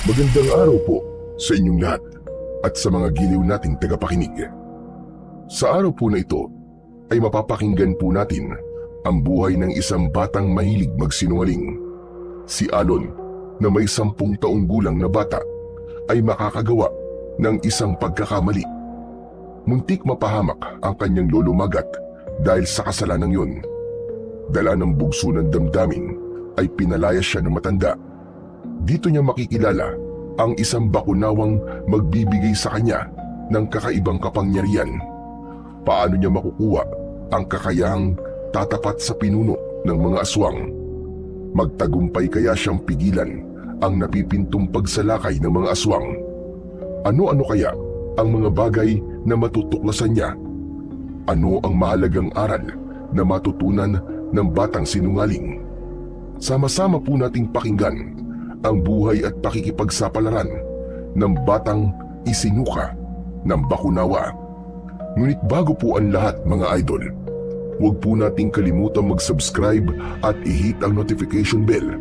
Magandang araw po sa inyong lahat at sa mga giliw nating tagapakinig. Sa araw po na ito ay mapapakinggan po natin ang buhay ng isang batang mahilig magsinungaling. Si Alon na may 10 taong gulang na bata ay makakagawa ng isang pagkakamali. Muntik mapahamak ang kanyang lolo Magat dahil sa kasalanang yun. Dala ng bugso ng damdamin ay pinalaya siya ng matanda. Dito niya makikilala ang isang bakunawang magbibigay sa kanya ng kakaibang kapangyarihan. Paano niya makukuha ang kakayahang tatapat sa pinuno ng mga aswang? Magtagumpay kaya siyang pigilan ang napipintong pagsalakay ng mga aswang? Ano-ano kaya ang mga bagay na matutuklasan niya? Ano ang mahalagang aral na matutunan ng batang sinungaling? Sama-sama po nating pakinggan ang buhay at pakikipagsapalaran ng batang isinuka ng bakunawa. Ngunit bago po ang lahat mga idol, huwag po nating kalimutang mag-subscribe at i-hit ang notification bell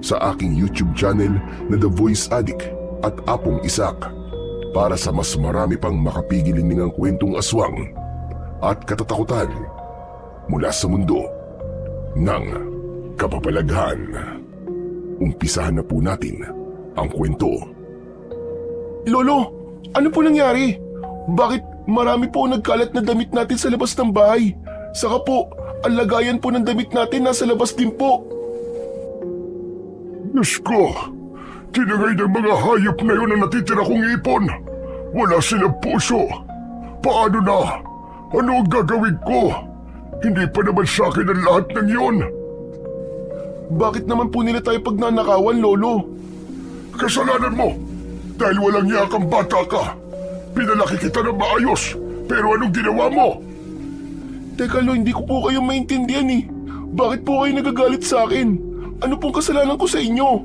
sa aking YouTube channel na The Voice Addict at Apong Isak para sa mas marami pang makapigiliningang kwentong aswang at katatakutan mula sa mundo ng kababalaghan. Umpisahan na po natin ang kwento. Lolo, ano po nangyari? Bakit marami po ang nagkalat na damit natin sa labas ng bahay? Saka po, ang lagayan po ng damit natin nasa labas din po. Diyos ko, tinangay ng mga hayop na yun ang natitira kong ipon. Wala silang puso. Paano na? Ano ang gagawin ko? Hindi pa naman sa akin ang lahat ng yun. Bakit naman po nila tayo pagnanakawan, Lolo? Kasalanan mo dahil walang yakang bata ka. Pinalaki kita ng maayos, pero anong ginawa mo? Teka Lo, hindi ko po kayo maintindihan eh. Bakit po kayo nagagalit sa akin? Ano pong kasalanan ko sa inyo?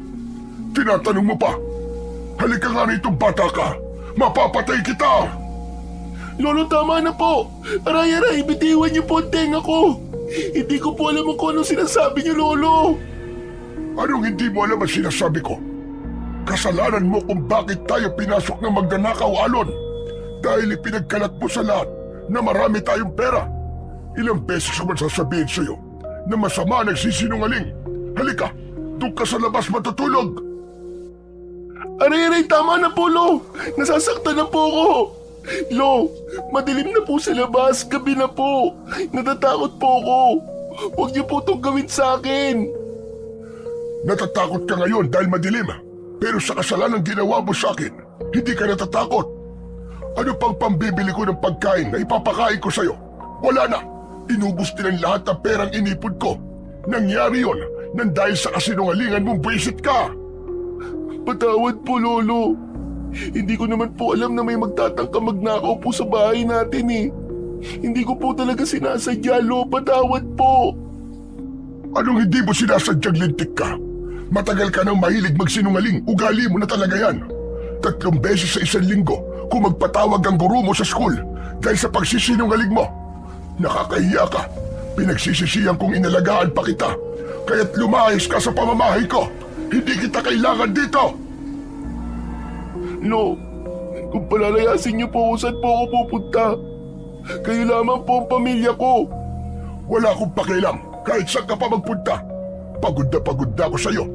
Tinatanong mo pa? Halika nga rito bata ka. Mapapatay kita! Lolo, tama na po. Aray-aray, bitiwan niyo po ang tenga ko. Hindi ko po alam kung anong sinasabi niyo, Lolo. Anong hindi mo alam ang sinasabi ko? Kasalanan mo kung bakit tayo pinasok ng magnanakaw, Alon. Dahil ipinagkalat mo sa lahat na marami tayong pera. Ilang beses ko man sasabihin sa'yo na masama nagsisinungaling. Halika, doon ka sa labas matutulog. Aray-aray, tama na po, Lo. Nasasaktan na po ako. Lo, madilim na po sa labas. Gabi na po. Natatakot po ako. Huwag niyo po itong gawin sa akin. Natatakot ka ngayon dahil madilim. Pero sa kasalanang ginawa mo sa akin, hindi ka natatakot. Ano pang pambibili ko ng pagkain na ipapakain ko sa'yo? Wala na. Inubos din ang lahat ng perang inipon ko. Nangyari yon nang dahil sa kasinungalingan mong buwisit ka. Patawad po, Lolo. Hindi ko naman po alam na may magtatangka magnakaw po sa bahay natin eh. Hindi ko po talaga sinasadya, Lo. Patawad po. Anong hindi mo sinasadyang lintik ka? Matagal ka nang mahilig magsinungaling. Ugali mo na talaga yan. 3 beses sa 1 linggo kung magpatawag ang guro mo sa school dahil sa pagsisinungaling mo. Nakakahiya ka. Pinagsisisihan kong inalagaan pa kita. Kaya't lumayas ka sa pamamahay ko. Hindi kita kailangan dito. Lo, kung palalayasin niyo po kung saan po ako pupunta. Kayo lamang po ang pamilya ko. Wala akong pakialam kahit saan ka pa magpunta. Pagod na ako sa'yo.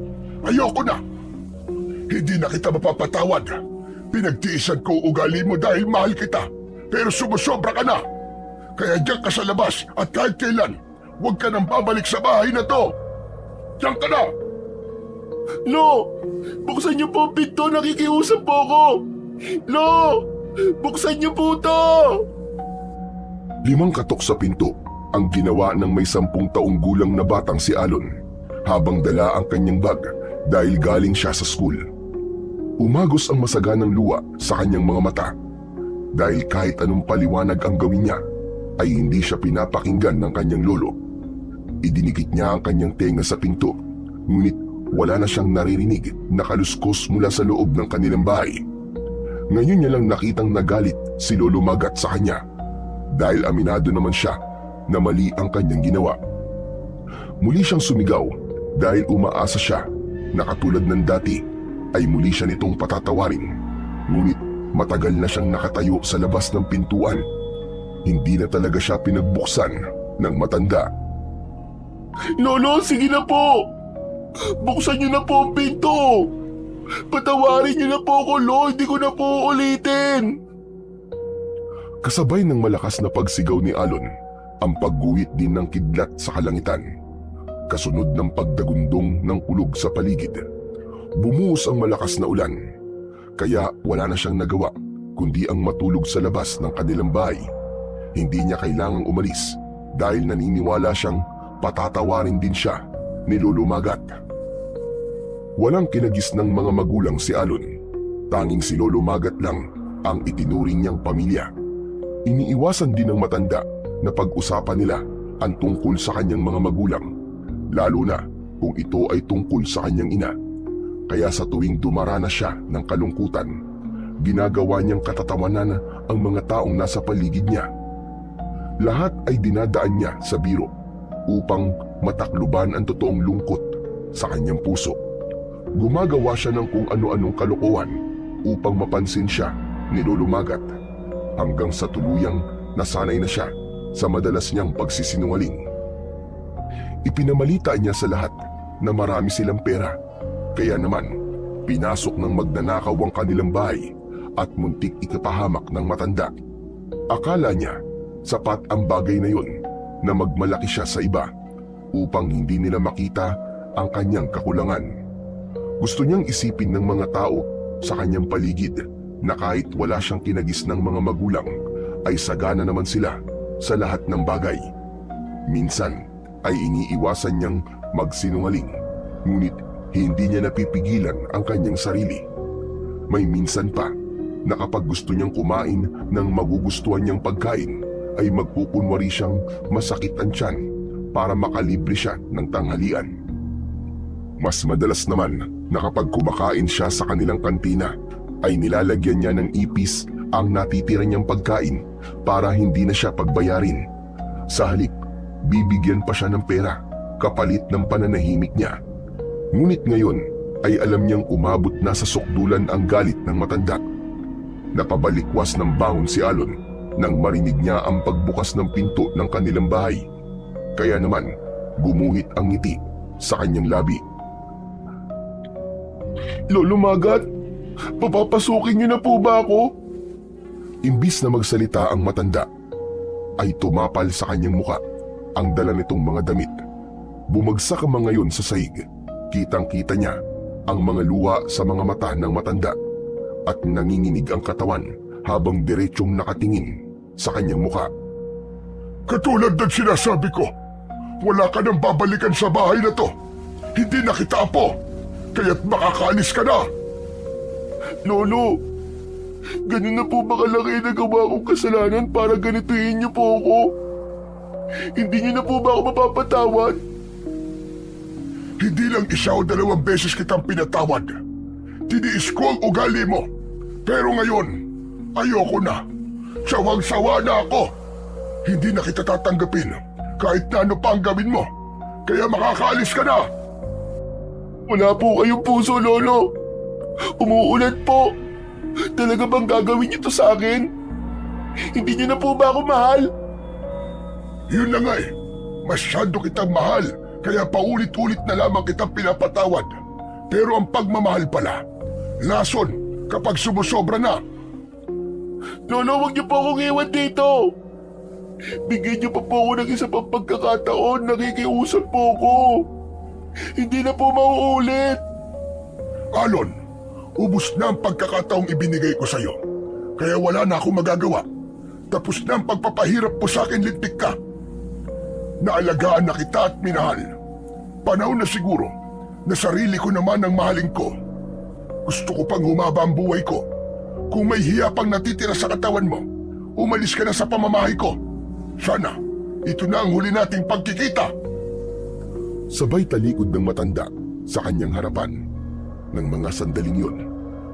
Ayoko na. Hindi na kita mapapatawad. Pinagtiisan ko ugali mo dahil mahal kita. Pero sumusobra ka na. Kaya diyan ka sa labas at kahit kailan, huwag ka nang babalik sa bahay na to. Diyan ka na. Lo, buksan niyo po ang pinto. Nakikiusap po ako. Lo, buksan niyo po to. 5 katok sa pinto ang ginawa ng may 10 taong gulang na batang si Alon habang dala ang kanyang bag dahil galing siya sa school. Umagos ang masaganang luha sa kanyang mga mata dahil kahit anong paliwanag ang gawin niya ay hindi siya pinapakinggan ng kanyang lolo. Idinikit niya ang kanyang tenga sa pinto ngunit wala na siyang naririnig na kaluskos mula sa loob ng kanilang bahay. Ngayon niya lang nakitang nagalit si Lolo Magat sa kanya dahil aminado naman siya na mali ang kanyang ginawa. Muli siyang sumigaw dahil umaasa siya na katulad ng dati ay muli siya nitong patatawarin. Ngunit matagal na siyang nakatayo sa labas ng pintuan. Hindi na talaga siya pinagbuksan ng matanda. Lolo, sige na po! Buksan niyo na po ang pinto! Patawarin niyo na po ako, Lo! Hindi ko na po ulitin! Kasabay ng malakas na pagsigaw ni Alon, ang pagguhit din ng kidlat sa kalangitan. Kasunod ng pagdagundong ng kulog sa paligid. Bumuhos ang malakas na ulan. Kaya wala na siyang nagawa kundi ang matulog sa labas ng kanilang bahay. Hindi niya kailangang umalis dahil naniniwala siyang patatawarin din siya ni Lolo Magat. Walang kinagis ng mga magulang si Alon. Tanging si Lolo Magat lang ang itinuring niyang pamilya. Iniiwasan din ng matanda na pag-usapan nila ang tungkol sa kanyang mga magulang, lalo na kung ito ay tungkol sa kanyang ina. Kaya sa tuwing dumaranas siya ng kalungkutan, ginagawa niyang katatawanan ang mga taong nasa paligid niya. Lahat ay dinadaan niya sa biro upang matakluban ang totoong lungkot sa kanyang puso. Gumagawa siya ng kung ano-anong kalokohan upang mapansin siya ni Lolo Magat, hanggang sa tuluyang nasanay na siya sa madalas niyang pagsisinungaling. Ipinamalita niya sa lahat na marami silang pera, kaya naman pinasok ng magnanakaw ang kanilang bahay at muntik ikapahamak ng matanda. Akala niya sapat ang bagay na yun na magmalaki siya sa iba upang hindi nila makita ang kanyang kakulangan. Gusto niyang isipin ng mga tao sa kanyang paligid na kahit wala siyang kinagis ng mga magulang, ay sagana naman sila sa lahat ng bagay. Minsan ay iniiwasan niyang magsinungaling, ngunit hindi niya napipigilan ang kanyang sarili. May minsan pa na kapag gusto niyang kumain ng magugustuhan niyang pagkain, ay magpupunwari siyang masakit ang tiyan para makalibre siya ng tanghalian. Mas madalas naman na kapag kumakain siya sa kanilang kantina, ay nilalagyan niya ng ipis ang natitira niyang pagkain para hindi na siya pagbayarin. Sa halip, bibigyan pa siya ng pera kapalit ng pananahimik niya. Ngunit ngayon ay alam niyang umabot na sa sukdulan ang galit ng matanda. Napabalikwas ng bangon si Alon nang marinig niya ang pagbukas ng pinto ng kanilang bahay. Kaya naman, gumuhit ang ngiti sa kanyang labi. Lolo Magat, papapasukin niyo na po ba ako? Imbis na magsalita ang matanda, ay tumapal sa kanyang muka ang dala nitong mga damit. Bumagsak ang mga yon sa sahig. Kitang-kita niya ang mga luha sa mga mata ng matanda at nanginginig ang katawan habang diretsyong nakatingin sa kanyang muka. Katulad ng sinasabi ko, wala ka nang babalikan sa bahay na to. Hindi na kita apo, kaya't makakaalis ka na. Lolo, ganun na po ba kalaki na gawa kong kasalanan para ganituhin niyo po ako? Hindi niyo na po ba ako mapapatawad? Hindi lang isa o dalawang beses kitang pinatawad. Tiniis ko ang ugali mo. Pero ngayon, ayoko na. Sawang-sawa na ako. Hindi na kita tatanggapin kahit na ano pa ang gawin mo. Kaya makakaalis ka na. Wala po kayong puso, Lolo. Umuulan po. Talaga bang gagawin niyo to sa akin? Hindi niyo na po ba ako mahal? Yun na nga eh. Masyado kitang mahal, kaya paulit-ulit na lamang kitang pinapatawad. Pero ang pagmamahal pala, lason kapag sumusobra na. Lolo, huwag niyo po akong iwan dito. Bigyan niyo pa po ako ng isa pang pagkakataon. Nakikiusap po ako. Hindi na po mauulit. Alon, ubus na ang pagkakataong ibinigay ko sa'yo. Kaya wala na akong magagawa. Tapos na ang pagpapahirap po sa akin, lintik ka. Naalagaan na kita at minahal. Panahon na siguro na sarili ko naman ang mahalin ko. Gusto ko pang humaba ang buhay ko. Kung may hiya pang natitira sa katawan mo, umalis ka na sa pamamahay ko. Sana, ito na ang huli nating pagkikita. Sabay talikod ng matanda sa kanyang harapan. Nang mga sandaling yun,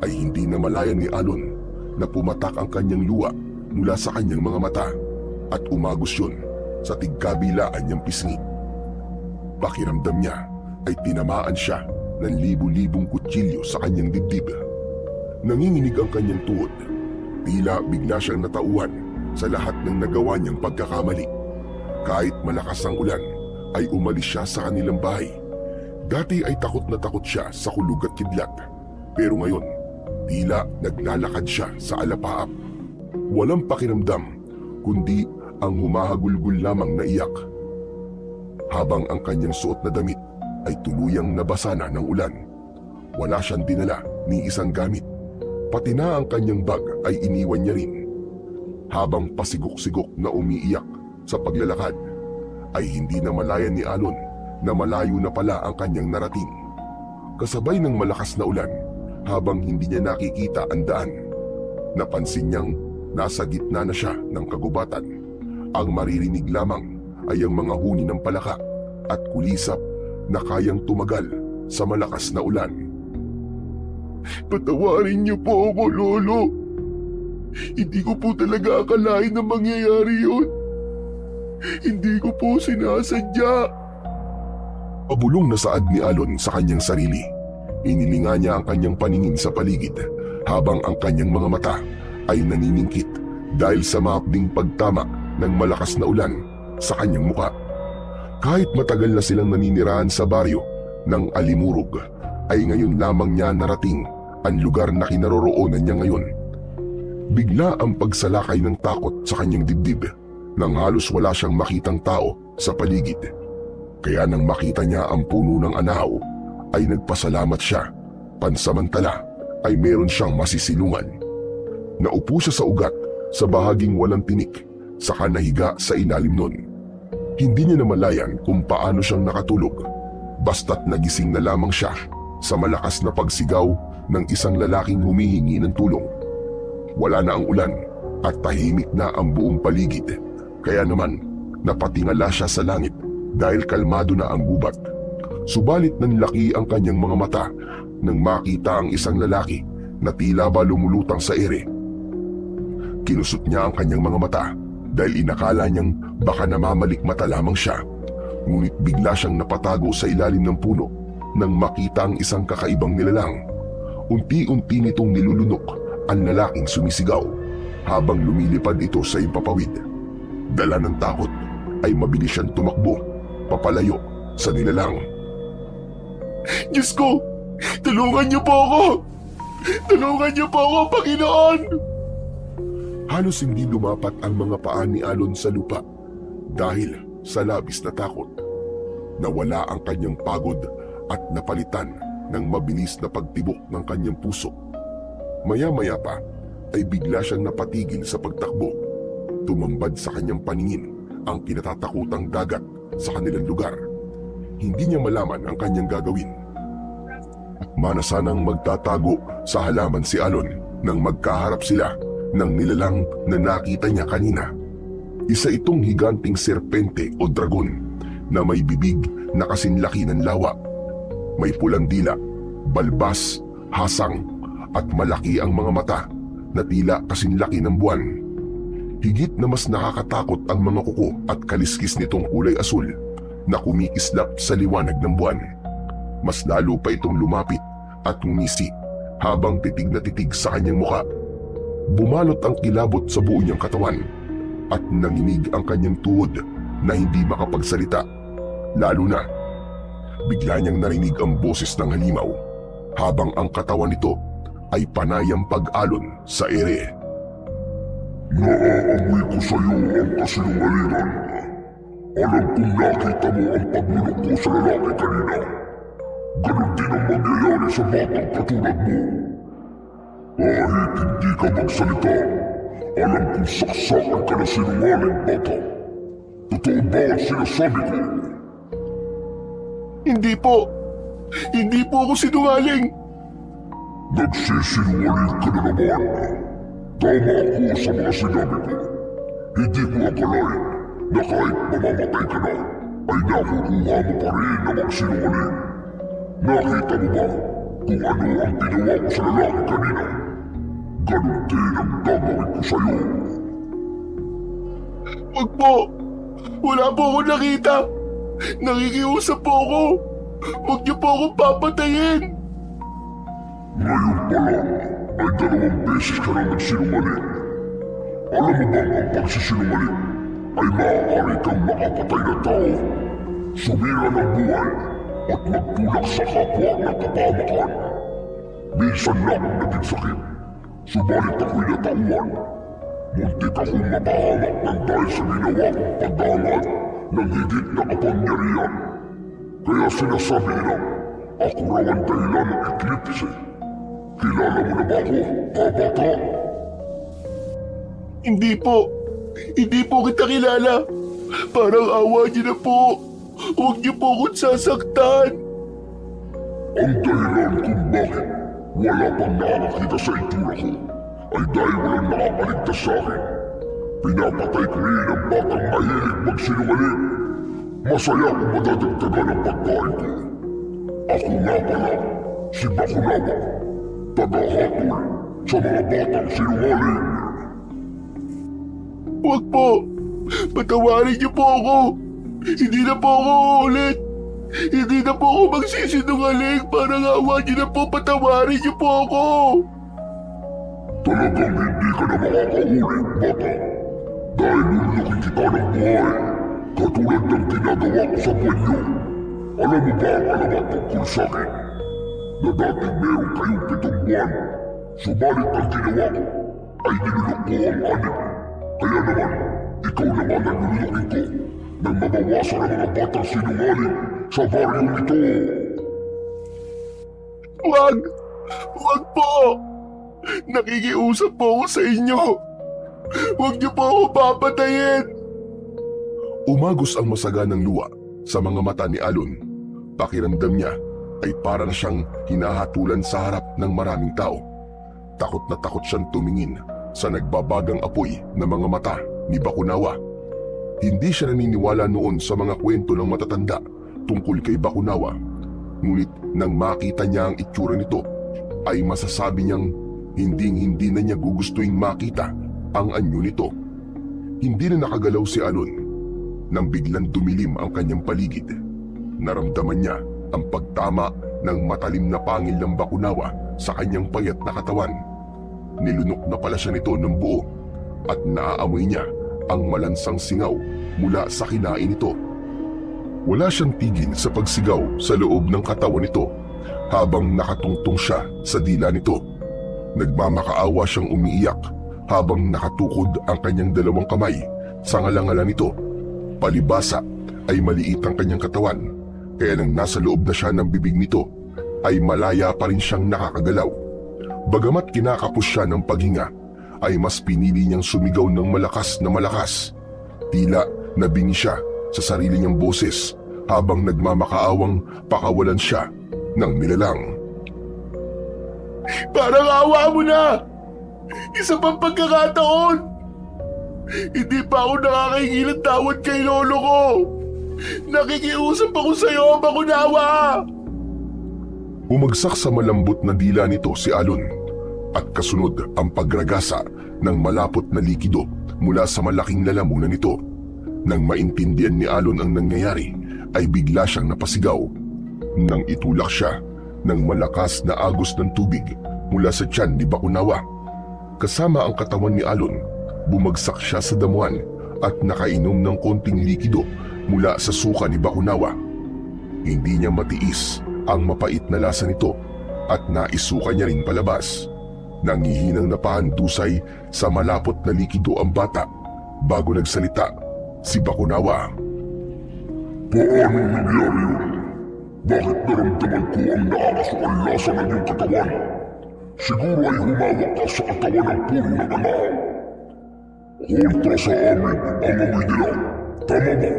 ay hindi na malayan ni Alon na pumatak ang kanyang luha mula sa kanyang mga mata at umagos yun sa tigkabilaan niyang pisngi. Pakiramdam niya ay tinamaan siya ng libu-libong kutsilyo sa kanyang dibdib. Nanginginig ang kanyang tuhod. Tila bigla siyang natauhan sa lahat ng nagawa niyang pagkakamali. Kahit malakas ang ulan, ay umalis siya sa kanilang bahay. Dati ay takot na takot siya sa kulog at kidlat. Pero ngayon, tila naglalakad siya sa alapaap. Walang pakiramdam, kundi ang humahagulgul lamang na iyak. Habang ang kanyang suot na damit ay tuluyang nabasa na ng ulan. Wala siyang dinala ni isang gamit. Pati na ang kanyang bag ay iniwan niya rin. Habang pasigok-sigok na umiiyak sa paglalakad, ay hindi na malayan ni Alon na malayo na pala ang kanyang narating. Kasabay ng malakas na ulan, habang hindi niya nakikita ang daan, napansin niyang nasa gitna na siya ng kagubatan. Ang maririnig lamang ay ang mga huni ng palaka at kulisap na kayang tumagal sa malakas na ulan. Patawarin niyo po ako, Lolo. Hindi ko po talaga akalain na mangyayari yun. Hindi ko po sinasadya. Pabulong na saad ni Alon sa kanyang sarili. Inilinga niya ang kanyang paningin sa paligid habang ang kanyang mga mata ay naniningkit dahil sa maapding pagtama ng malakas na ulan sa kanyang muka. Kahit matagal na silang naninirahan sa baryo ng Alimurog, ay ngayon lamang niya narating ang lugar na kinaroroonan niya ngayon. Bigla ang pagsalakay ng takot sa kanyang dibdib nang halos wala siyang makitang tao sa paligid. Kaya nang makita niya ang puno ng anahaw, ay nagpasalamat siya. Pansamantala ay meron siyang masisilungan. Naupo siya sa ugat sa bahaging walang tinik, saka nahiga sa ilalim nun. Hindi niya namalayan kung paano siyang nakatulog, basta't nagising na lamang siya sa malakas na pagsigaw ng isang lalaking humihingi ng tulong. Wala na ang ulan at tahimik na ang buong paligid, kaya naman napatingala siya sa langit dahil kalmado na ang gubat. Subalit nanlaki ang kanyang mga mata nang makita ang isang lalaki na tila ba lumulutang sa ere. Kinusot niya ang kanyang mga mata dahil inakala niyang baka namamalikmata lamang siya. Ngunit bigla siyang napatago sa ilalim ng puno nang makita ang isang kakaibang nilalang. Unti-unti nitong nilulunok ang lalaking sumisigaw habang lumilipad ito sa impapawid. Dala ng takot ay mabilis siyang tumakbo papalayo sa nilalang. Diyos ko! Tulungan niyo po ako! Tulungan niyo po ako, Panginoon! Halos hindi lumapat ang mga paa ni Alon sa lupa dahil sa labis na takot. Nawala ang kanyang pagod at napalitan ng mabilis na pagtibok ng kanyang puso. Maya-maya pa ay bigla siyang napatigil sa pagtakbo. Tumambad sa kanyang paningin ang kinatatakutang dagat sa kanilang lugar. Hindi niya malaman ang kanyang gagawin. Mana sanang magtatago sa halaman si Alon nang magkaharap sila ng nilalang na nakita niya kanina. Isa itong higanting serpente o dragon na may bibig na kasinlaki ng lawa. May pulang dila, balbas, hasang at malaki ang mga mata na tila kasinlaki ng buwan. Higit na mas nakakatakot ang mga kuko at kaliskis nitong kulay asul na kumikislap sa liwanag ng buwan. Mas lalo pa itong lumapit at ngumisi habang titig na titig sa kanyang muka. Bumalot ang kilabot sa buo niyang katawan at nanginig ang kanyang tuhod na hindi makapagsalita. Lalo na, bigla niyang narinig ang boses ng halimaw habang ang katawan nito ay panayang pag-alon sa ere. Naaamoy ko sa iyo ang kasinungalingan. Alam kong nakita mo ang paglulok ko sa lalaki kanina. Ganon din ang mangyayari sa batang katulad mo. Kahit hindi ka magsalita, alam kong saksakan ka na sinungaling bata. Totoo ba ang sinasabi ko? Hindi po. Hindi po ako sinungaling. Nagsisinungaling ka na naman. Tama ako sa mga sinabi ko. Hindi ko akalain na kahit mamamatay ka na, ay nakukuha mo pa rin na magsinungaling. Nakita mo ba kung ano ang ginawa ko sa lalaki kanina? Ganon din ang gagawin ko sa'yo. Wag po. Wala po ako nakita. Nakikiusap po ako. Huwag niyo po akong papatayin! Ngayon pa lang ay 2 beses ka na nagsinungaling. Alam mo bang ang pagsisinungaling ay maaari kang makapatay na tao, sumira ng buhay at magtulak sa kapwa na kapamakan. Minsan lang naging sakit, subalit ako'y natauhan. Muntik akong mapahamak ng dahil sa ginawa kong pagdangad ng higit na kapangyarihan. Kaya sinasabi nilang ako raw ang dahilan ng eklipse. Kilala mo na ba ako, kabata? Hindi po kita kilala. Parang awa niyo na po. Huwag niyo po akong sasaktan. Ang dahilan kung bakit wala pang nakakakita sa itsura ko ay dahil walang nakakaligtas sa akin. Pinapatay ko rin ang batang mahilig magsinungaling. Masaya kung madadagdagan ang pagkain ko. Ako nga pala, si Bakunawa, tagahatol sa mga batang sinungaling. Huwag po. Patawarin niyo po ako. Hindi na po ako uulit. Hindi na po ako magsisinungaling. Parang awa niyo na po. Patawarin niyo po ako. Talagang hindi ka na makakaulit, bata. Dahil lulukin kita ng buhay, katulad ng ginagawa ko sa buwan niyo. Alam mo ba ang alamat tungkol sa akin? Na dating meron kayong 7 buwan, subalit ang ginawa ko ay nilulok ko ang 6. Kaya naman, ikaw naman ang lulukin ko nang mabawasan ang mga batang sinungaling sa baryong ito. Huwag po. Nakikiusap po ako sa inyo. Huwag niyo po ako papatayin. Umagos ang masaganang luha sa mga mata ni Alon. Pakiramdam niya ay para na siyang hinahatulan sa harap ng maraming tao. Takot na takot siyang tumingin sa nagbabagang apoy na mga mata ni Bakunawa. Hindi siya naniniwala noon sa mga kwento ng matatanda tungkol kay Bakunawa. Ngunit nang makita niya ang itsura nito, ay masasabi niyang hindi na niya gugustuhin makita ang anyo nito. Hindi na nakagalaw si Alon nang biglang dumilim ang kanyang paligid. Naramdaman niya ang pagtama ng matalim na pangil ng Bakunawa sa kanyang payat na katawan. Nilunok na pala siya nito ng buo at naaamoy niya ang malansang singaw mula sa kinain nito. Wala siyang tigil sa pagsigaw sa loob ng katawan nito habang nakatungtong siya sa dila nito. Nagmamakaawa siyang umiiyak habang nakatukod ang kanyang 2 kamay sa ngalangalan nito. Palibasa ay maliit ang kanyang katawan, kaya nang nasa loob na siya ng bibig nito ay malaya pa rin siyang nakakagalaw. Bagamat kinakapos siya ng paghinga, ay mas pinili niyang sumigaw ng malakas na malakas. Tila nabingi siya sa sarili niyang boses habang nagmamakaawang pakawalan siya ng nilalang. Parang awa mo na! Isa pang pagkakataon! Hindi pa ako nakakahingi ng tawad kay lolo ko! Nakikiusap ako sa'yo, Bakunawa! Umagsak sa malambot na dila nito si Alon at kasunod ang pagragasa ng malapot na likido mula sa malaking lalamunan nito. Nang maintindihan ni Alon ang nangyayari, ay bigla siyang napasigaw. Nang itulak siya ng malakas na agos ng tubig mula sa tiyan ni Bakunawa. Kasama ang katawan ni Alon, bumagsak siya sa damuhan at nakainom ng konting likido mula sa suka ni Bakunawa. Hindi niya matiis ang mapait na lasa nito at naisuka niya rin palabas. Nangihinang napahandusay sa malapot na likido ang bata bago nagsalita si Bakunawa. Paano nangyari yun? Bakit naramdaman ko ang nakakasukang lasa ng iyong katawan? Siguro ay humawak ka sa katawan ng puro ng anak. Kontra sa amin ang amoy nila. Tama ba?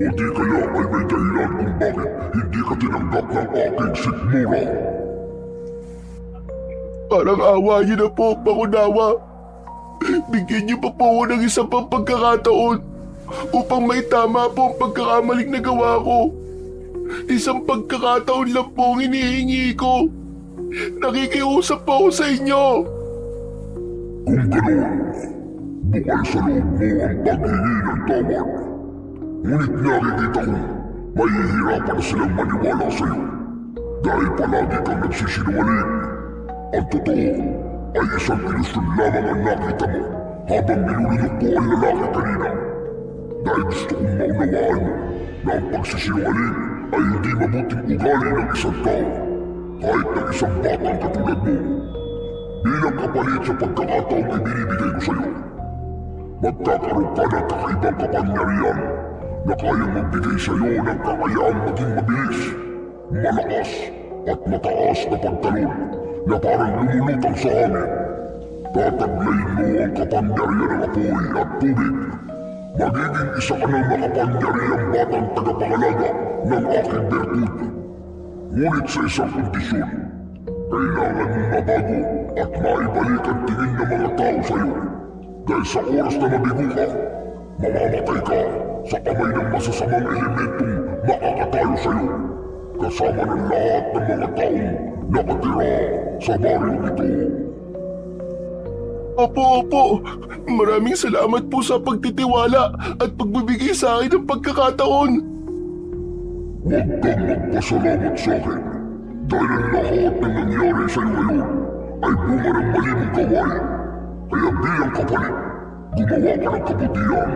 O di kaya ay may dahilan kung bakit hindi ka tinanggap ng aking sikmura? Parang awa niyo na po, Bakunawa. Bigyan niyo pa po ako ng isang pang pagkakataon upang may tama po ang pagkakamaling nagawa ko. Isang pagkakataon lang po ang hinihingi ko. Nakikiusap po ako sa inyo. Kung ganoon, bukal sa loob mo ang paghingi ng tawad. Ngunit nakikita ko mahihirapan na silang maniwala sa'yo dahil palagi kang nagsisinungaling. Ang totoo ay isang ilusyon lamang ang nakita mo habang nilulunok ko ang lalaki kanina. Dahil gusto kong maunawaan mo na ang pagsisinungaling ay hindi mabuting ugali ng isang tao, kahit ng isang batang katulad mo. Bilang kapalit sa pagkakataong ibinibigay ko sa'yo, magkakaroon ka ng kakaibang kapangyarihan na kayang magbigay sa'yo ng kakayaang maging mabilis, malakas at mataas na pagtalon na parang lumulutang sa hangin. Tataglayin mo ang kapangyarihan ng apoy at tubig. Magiging isa ka ng makapangyarihang batang tagapangalaga ng aking bertud. Ngunit sa isang kondisyon, kailangan mong mabago at maibalik ang tingin ng mga tao sa'yo. Dahil sa oras na mabigo ka, mamamatay ka sa kamay ng masasamang elementong makakatalo sa'yo, kasama ng lahat ng mga taong nakatira sa baryong ito. Opo. Maraming salamat po sa pagtitiwala at pagbibigay sa akin ng pagkakataon. Huwag kang magpasalamat sa akin dahil ang lahat ng nangyari sa'yo ngayon ay bunga ng mali mong gawain. Kaya bilang kapalit, gumawa ka ng kabutihan.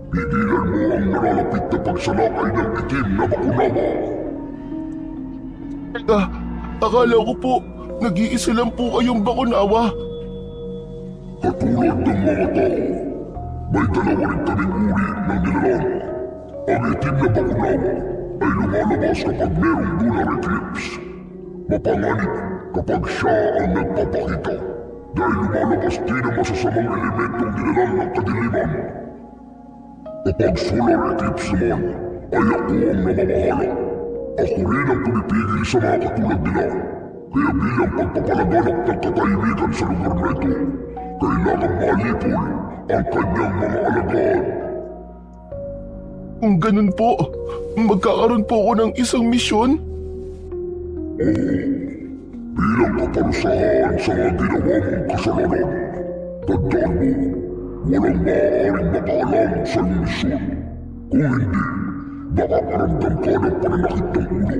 Pigilan mo ang nalalapit na pagsalakay ng itim na bakunawa. Teka, akala ko po, nag-iisa lang po kayong bakunawa. Katulad ng mga tao, may dalawa rin kaming uri ng nilalang. Ang itim na bakunawa ay lumalabas kapag merong lunar eclipse. Mapanganib kapag siya ang nagpapakita dahil lumalabas din ang masasamang elementong nilalang ng kadiliman. Kapag solar eclipse naman, ay ako ang namamahala. Ako rin ang pumipigil sa mga katulad nila. Kaya bilang pagpapalaganap ng katahimikan sa lugar na ito, kailangang malipol ang kanyang mga alagad. Kung ganun po, magkakaroon po ako ng isang misyon? Bilang kaparusahan sa mga ginawa mong kasalanan, tandaan mo, walang maaaring makaalam sa iyong misyon. Kung hindi, makakaramdam ka ng pananakit ng ulo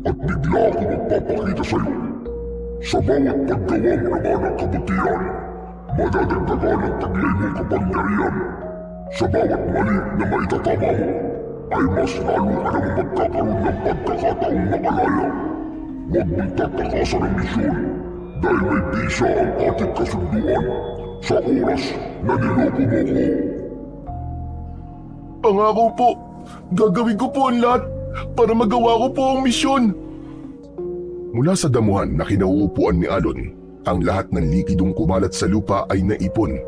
at bigla ako magpapakita sa iyo. Sa bawat paggawa mo naman ng kabutihan, madadagdagan ang taglay mong kapangyarihan. Sa bawat mali na maitatama mo, ay mas lalo ka naman magkakaroon ng pagkakataong makalaya. Huwag mong tatakasan ang misyon dahil may bisa ang ating kasunduan sa oras na niloko mo ko. Pangako po, gagawin ko po ang lahat para magawa ko po ang misyon. Mula sa damuhan na kinauupuan ni Alon, ang lahat ng likidong kumalat sa lupa ay naipon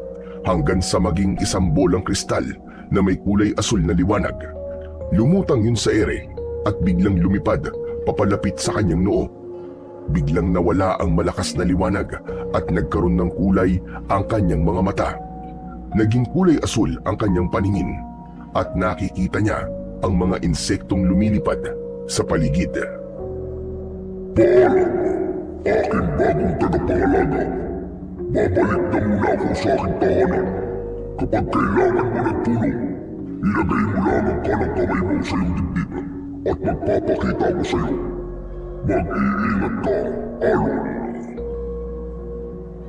hanggang sa maging isang bolang kristal na may kulay asul na liwanag. Lumutang yun sa ere at biglang lumipad papalapit sa kanyang noo. Biglang nawala ang malakas na liwanag at nagkaroon ng kulay ang kanyang mga mata. Naging kulay asul ang kanyang paningin at nakikita niya ang mga insektong lumilipad sa paligid. Paalam, aking bagong tagapangalaga. Babalik na muna ako sa aking tahanan. Kapag kailangan mo ng tulong, ilagay mo lang ang kanang kamay mo sa iyong dibdib at magpapakita ako sa iyo. Mag-iingat ka, Alon.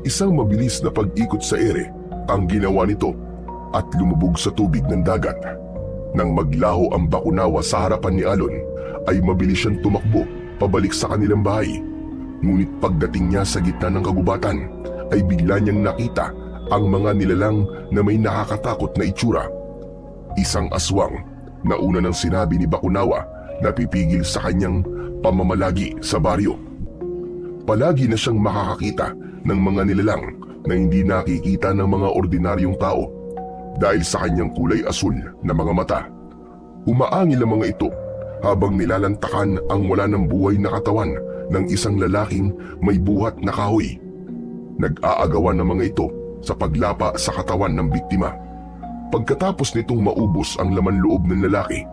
Isang mabilis na pag-ikot sa ere ang ginawa nito at lumubog sa tubig ng dagat. Nang maglaho ang bakunawa sa harapan ni Alon, ay mabilis siyang tumakbo pabalik sa kanilang bahay. Ngunit pagdating niya sa gitna ng kagubatan, ay bigla niyang nakita ang mga nilalang na may nakakatakot na itsura. Isang aswang na una nang sinabi ni Bakunawa na pipigil sa kanyang pamamalagi sa baryo. Palagi na siyang makakakita ng mga nilalang na hindi nakikita ng mga ordinaryong tao dahil sa kanyang kulay asul na mga mata. Umaangil ang mga ito habang nilalantakan ang wala ng buhay na katawan ng isang lalaking may buhat na kahoy. Nag-aagawan ng mga ito sa paglapa sa katawan ng biktima. Pagkatapos nitong maubos ang laman loob ng lalaki,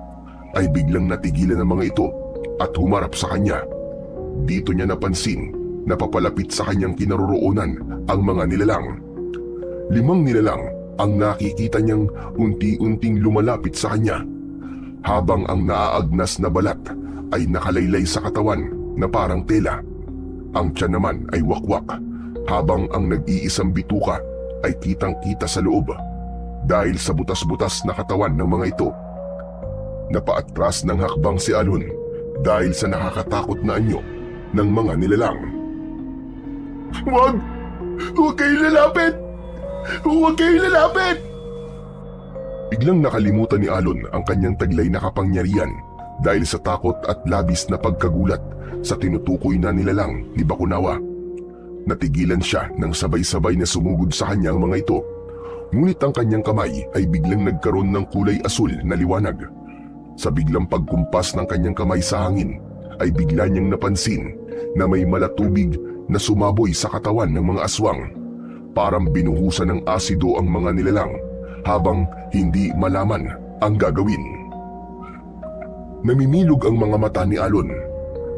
ay biglang natigilan ng mga ito at humarap sa kanya. Dito niya napansin na papalapit sa kanyang kinaroroonan ang mga nilalang. 5 nilalang ang nakikita niyang unti-unting lumalapit sa kanya. habang ang naaagnas na balat ay nakalaylay sa katawan na parang tela. Ang tiyan naman ay wakwak, habang ang nag-iisang bituka ay kitang-kita sa loob dahil sa butas-butas na katawan ng mga ito. Napaatras ng hakbang si Alon dahil sa nakakatakot na anyo ng mga nilalang. Huwag! Huwag kayong lalapit! Huwag kayong lalapit! Biglang nakalimutan ni Alon ang kanyang taglay na kapangyarihan dahil sa takot at labis na pagkagulat sa tinutukoy na nilalang ni Bakunawa. Natigilan siya nang sabay-sabay na sumugod sa kanya ang mga ito. Ngunit ang kanyang kamay ay biglang nagkaroon ng kulay asul na liwanag. Sa biglang pagkumpas ng kanyang kamay sa hangin, ay bigla niyang napansin na may malatubig na sumaboy sa katawan ng mga aswang. Parang binuhusan ng asido ang mga nilalang habang hindi malaman ang gagawin. Namimilog ang mga mata ni Alon.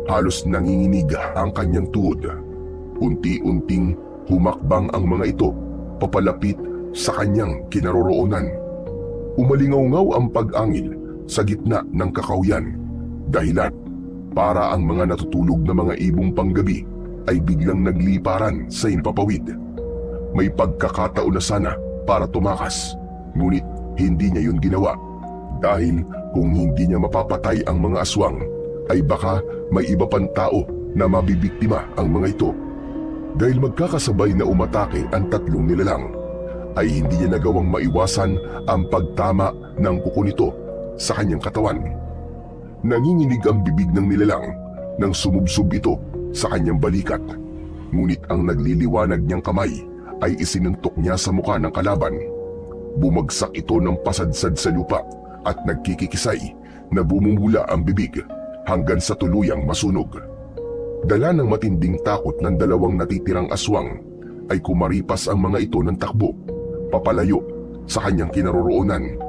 Halos nanginginig ang kanyang tuhod. Unti-unting humakbang ang mga ito papalapit sa kanyang kinaroroonan. Umalingaw-ngaw ang pag-angil sa gitna ng kakauyan. Dahilan para ang mga natutulog na mga ibong panggabi ay biglang nagliparan sa himpapawid. May pagkakataon na sana para tumakas, ngunit hindi niya yun ginawa dahil kung hindi niya mapapatay ang mga aswang ay baka may iba pang tao na mabibiktima ang mga ito. Dahil magkakasabay na umatake ang tatlong nilalang, ay hindi niya nagawang maiwasan ang pagtama ng kuko nito sa kanyang katawan. Nanginginig ang bibig ng nilalang nang sumubsob ito sa kanyang balikat. Ngunit ang nagliliwanag niyang kamay ay isinuntok niya sa mukha ng kalaban. Bumagsak ito ng pasadsad sa lupa at nagkikikisay na bumumula ang bibig hanggang sa tuluyang masunog. Dala ng matinding takot ng dalawang natitirang aswang ay kumaripas ang mga ito ng takbo, papalayo sa kanyang kinaroroonan.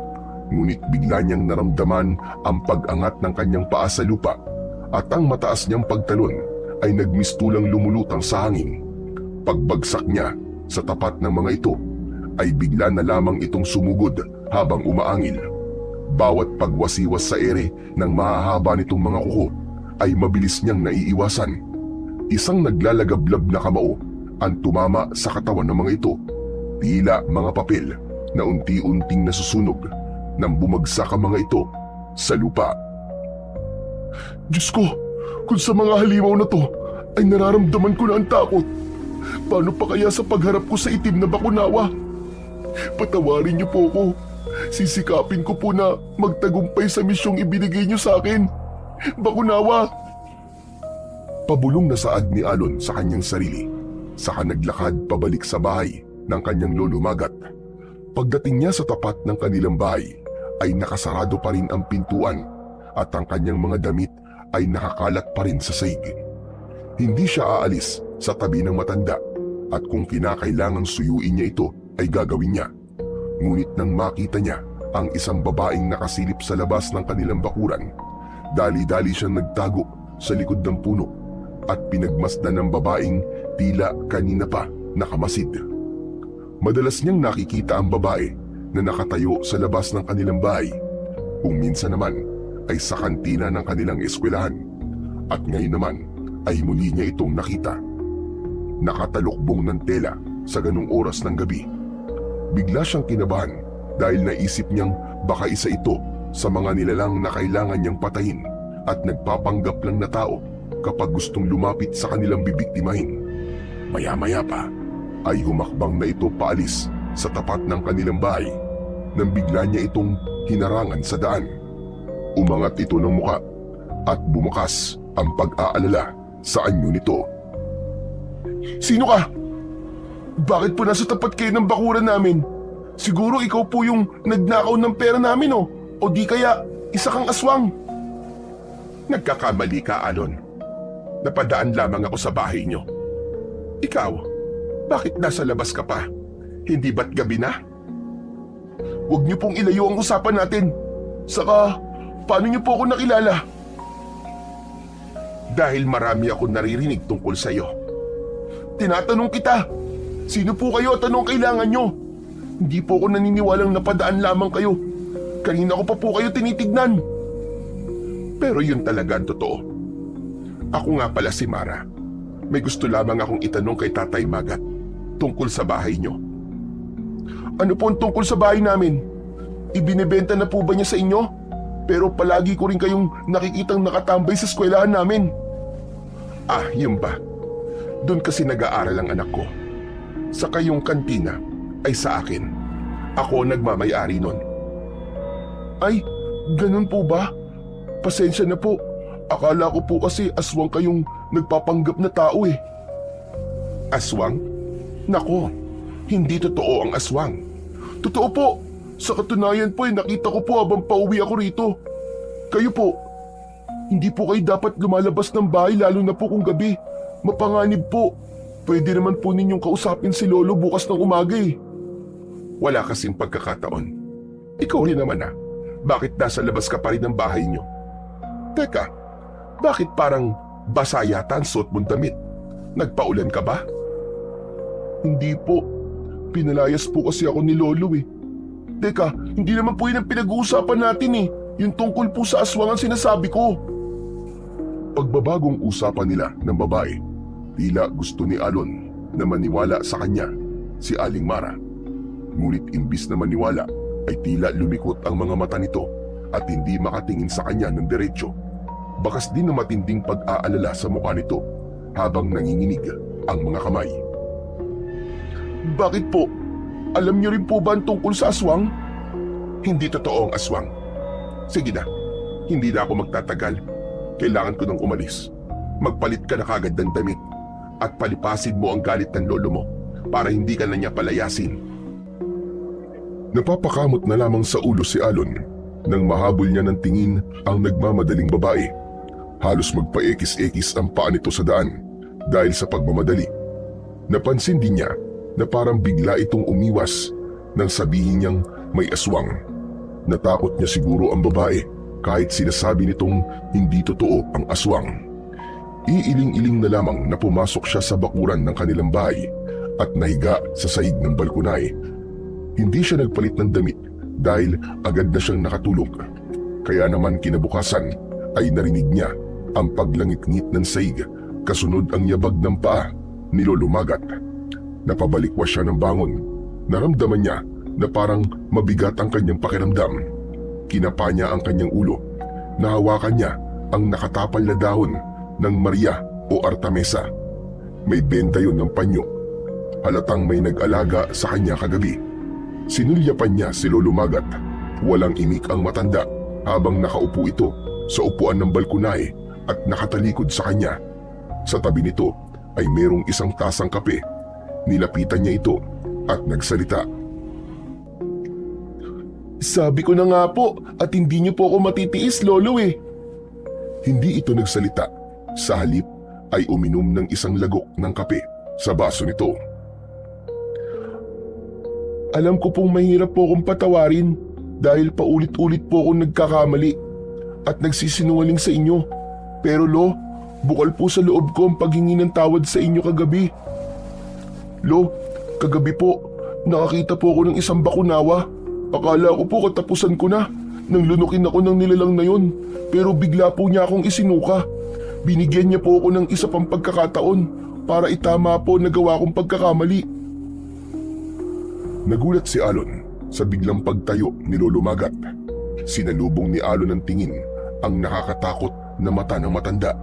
Ngunit bigla niyang naramdaman ang pag-angat ng kanyang paa sa lupa at ang mataas niyang pagtalon ay nagmistulang lumulutang sa hangin. Pagbagsak niya sa tapat ng mga ito ay bigla na lamang itong sumugod habang umaangil. Bawat pagwasiwas sa ere ng mahahaba nitong mga kuko ay mabilis niyang naiiwasan. Isang naglalagablab na kamao ang tumama sa katawan ng mga ito, tila mga papel na unti-unting nasusunog nang bumagsak ang mga ito sa lupa. Diyos ko, kung sa mga halimaw na to ay nararamdaman ko na ang takot, paano pa kaya sa pagharap ko sa itim na Bakunawa? Patawarin niyo po ako. Sisikapin ko po na magtagumpay sa misyong ibinigay niyo sa akin. Bakunawa! Pabulong na saad ni Alon sa kanyang sarili, saka naglakad pabalik sa bahay ng kanyang lolo Magat. Pagdating niya sa tapat ng kanilang bahay, ay nakasarado pa rin ang pintuan at ang kanyang mga damit ay nakakalat pa rin sa saig. Hindi siya aalis sa tabi ng matanda at kung kinakailangang suyuin niya ito ay gagawin niya. Ngunit nang makita niya ang isang babaeng nakasilip sa labas ng kanilang bakuran, dali-dali siyang nagtago sa likod ng puno at pinagmasdan ng babaeng tila kanina pa nakamasid. Madalas niyang nakikita ang babae na nakatayo sa labas ng kanilang bahay, kung minsan naman ay sa kantina ng kanilang eskwelahan, at ngayon naman ay muli niya itong nakita. Nakatalukbong ng tela sa ganung oras ng gabi. Bigla siyang kinabahan dahil naisip niyang baka isa ito sa mga nilalang na kailangan niyang patayin at nagpapanggap lang na tao kapag gustong lumapit sa kanilang bibiktimahin. Maya-maya pa ay humakbang na ito paalis sa tapat ng kanilang bahay nang bigla niya itong hinarangan sa daan. Umangat ito ng muka at bumukas ang pag-aalala sa anyo nito. Sino ka? Bakit po nasa tapat kayo ng bakuran namin? Siguro ikaw po yung nagnakaw ng pera namin o di kaya isa kang aswang. Nagkakamali ka, Alon. Napadaan lamang ako sa bahay niyo. Ikaw, bakit nasa labas ka pa? Hindi ba't gabi na? Huwag niyo pong ilayo ang usapan natin. Saka, paano niyo po ako nakilala? Dahil marami akong naririnig tungkol sa iyo. Tinatanong kita, sino po kayo at anong kailangan nyo? Hindi po ako naniniwalang napadaan lamang kayo. Kanina ko pa po kayo tinitignan. Pero yun talaga ang totoo. Ako nga pala si Mara. May gusto lamang akong itanong kay Tatay Magat tungkol sa bahay niyo. Ano po ang tungkol sa bahay namin? Ibinebenta na po ba niya sa inyo? Pero palagi ko rin kayong nakikitang nakatambay sa eskwelahan namin. Ah, yun ba? Doon kasi nag-aaral ang anak ko. Saka yung kantina ay sa akin. Ako nagmamay-ari nun. Ay, ganun po ba? Pasensya na po. Akala ko po kasi aswang kayong nagpapanggap na tao eh. Aswang? Nako, hindi totoo ang aswang. Totoo po. Sa katunayan po nakita ko po habang pauwi ako rito. Kayo po, hindi po kayo dapat lumalabas ng bahay lalo na po kung gabi. Mapanganib po. Pwede naman po ninyong kausapin si Lolo bukas ng umaga eh. Wala kasing pagkakataon. Ikaw rin naman Bakit nasa labas ka pa rin ng bahay niyo? Teka, bakit parang basa yata ang suot mong damit? Nagpaulan ka ba? Hindi po. Pinalayas po kasi ako ni Lolo eh. Teka, hindi naman po yun ang pinag-uusapan natin eh. Yung tungkol po sa aswang ang sinasabi ko. Pagbabagong usapan nila ng babae, tila gusto ni Alon na maniwala sa kanya si Aling Mara. Ngunit imbis na maniwala ay tila lumikot ang mga mata nito at hindi makatingin sa kanya ng diretsyo. Bakas din na matinding pag-aalala sa mukha nito habang nanginginig ang mga kamay. Bakit po? Alam niyo rin po ba ang tungkol sa aswang? Hindi totoo ang aswang. Sige na, hindi na ako magtatagal. Kailangan ko nang umalis. Magpalit ka na kagad ng damit at palipasin mo ang galit ng lolo mo para hindi ka na niya palayasin. Napapakamot na lamang sa ulo si Alon nang mahabol niya ng tingin ang nagmamadaling babae. Halos magpaekis-ekis ang paa nito sa daan dahil sa pagmamadali. Napansin din niya na parang bigla itong umiwas nang sabihin niyang may aswang. Natakot niya siguro ang babae kahit sinasabi nitong hindi totoo ang aswang. Iiling-iling na lamang na pumasok siya sa bakuran ng kanilang bahay at nahiga sa sahig ng balkonay. Hindi siya nagpalit ng damit dahil agad na siyang nakatulog. Kaya naman kinabukasan ay narinig niya ang paglangit-ngit ng sahig kasunod ang yabag ng paa ni Lolo Magat. Napabalikwas siya ng bangon. Naramdaman niya na parang mabigat ang kanyang pakiramdam. Kinapa niya ang kanyang ulo. Nahawakan niya ang nakatapal na dahon ng Maria o Artemisa. May benta yun ng panyo. Halatang may nag-alaga sa kanya kagabi. Sinulyapan niya si Lolo Magat. Walang imik ang matanda habang nakaupo ito sa upuan ng balkonay at nakatalikod sa kanya. Sa tabi nito ay merong isang tasang kape. Nilapitan niya ito at nagsalita. Sabi ko na nga po at hindi niyo po ako matitiis, Lolo eh. Hindi ito nagsalita. Sa halip ay uminom ng isang lagok ng kape sa baso nito. Alam ko pong mahirap po akong patawarin dahil paulit-ulit po akong nagkakamali at nagsisinungaling sa inyo. Pero Lo, bukal po sa loob ko ang paghingi ng tawad sa inyo kagabi. Lo, kagabi po, nakakita po ako ng isang bakunawa. Akala ko po katapusan ko na nang lunukin ako ng nilalang na yun. Pero bigla po niya akong isinuka. Binigyan niya po ako ng isa pang pagkakataon para itama po na gawa kong pagkakamali. Nagulat si Alon sa biglang pagtayo ni Lolo Magat. Sinalubong ni Alon ng tingin ang nakakatakot na mata ng matanda.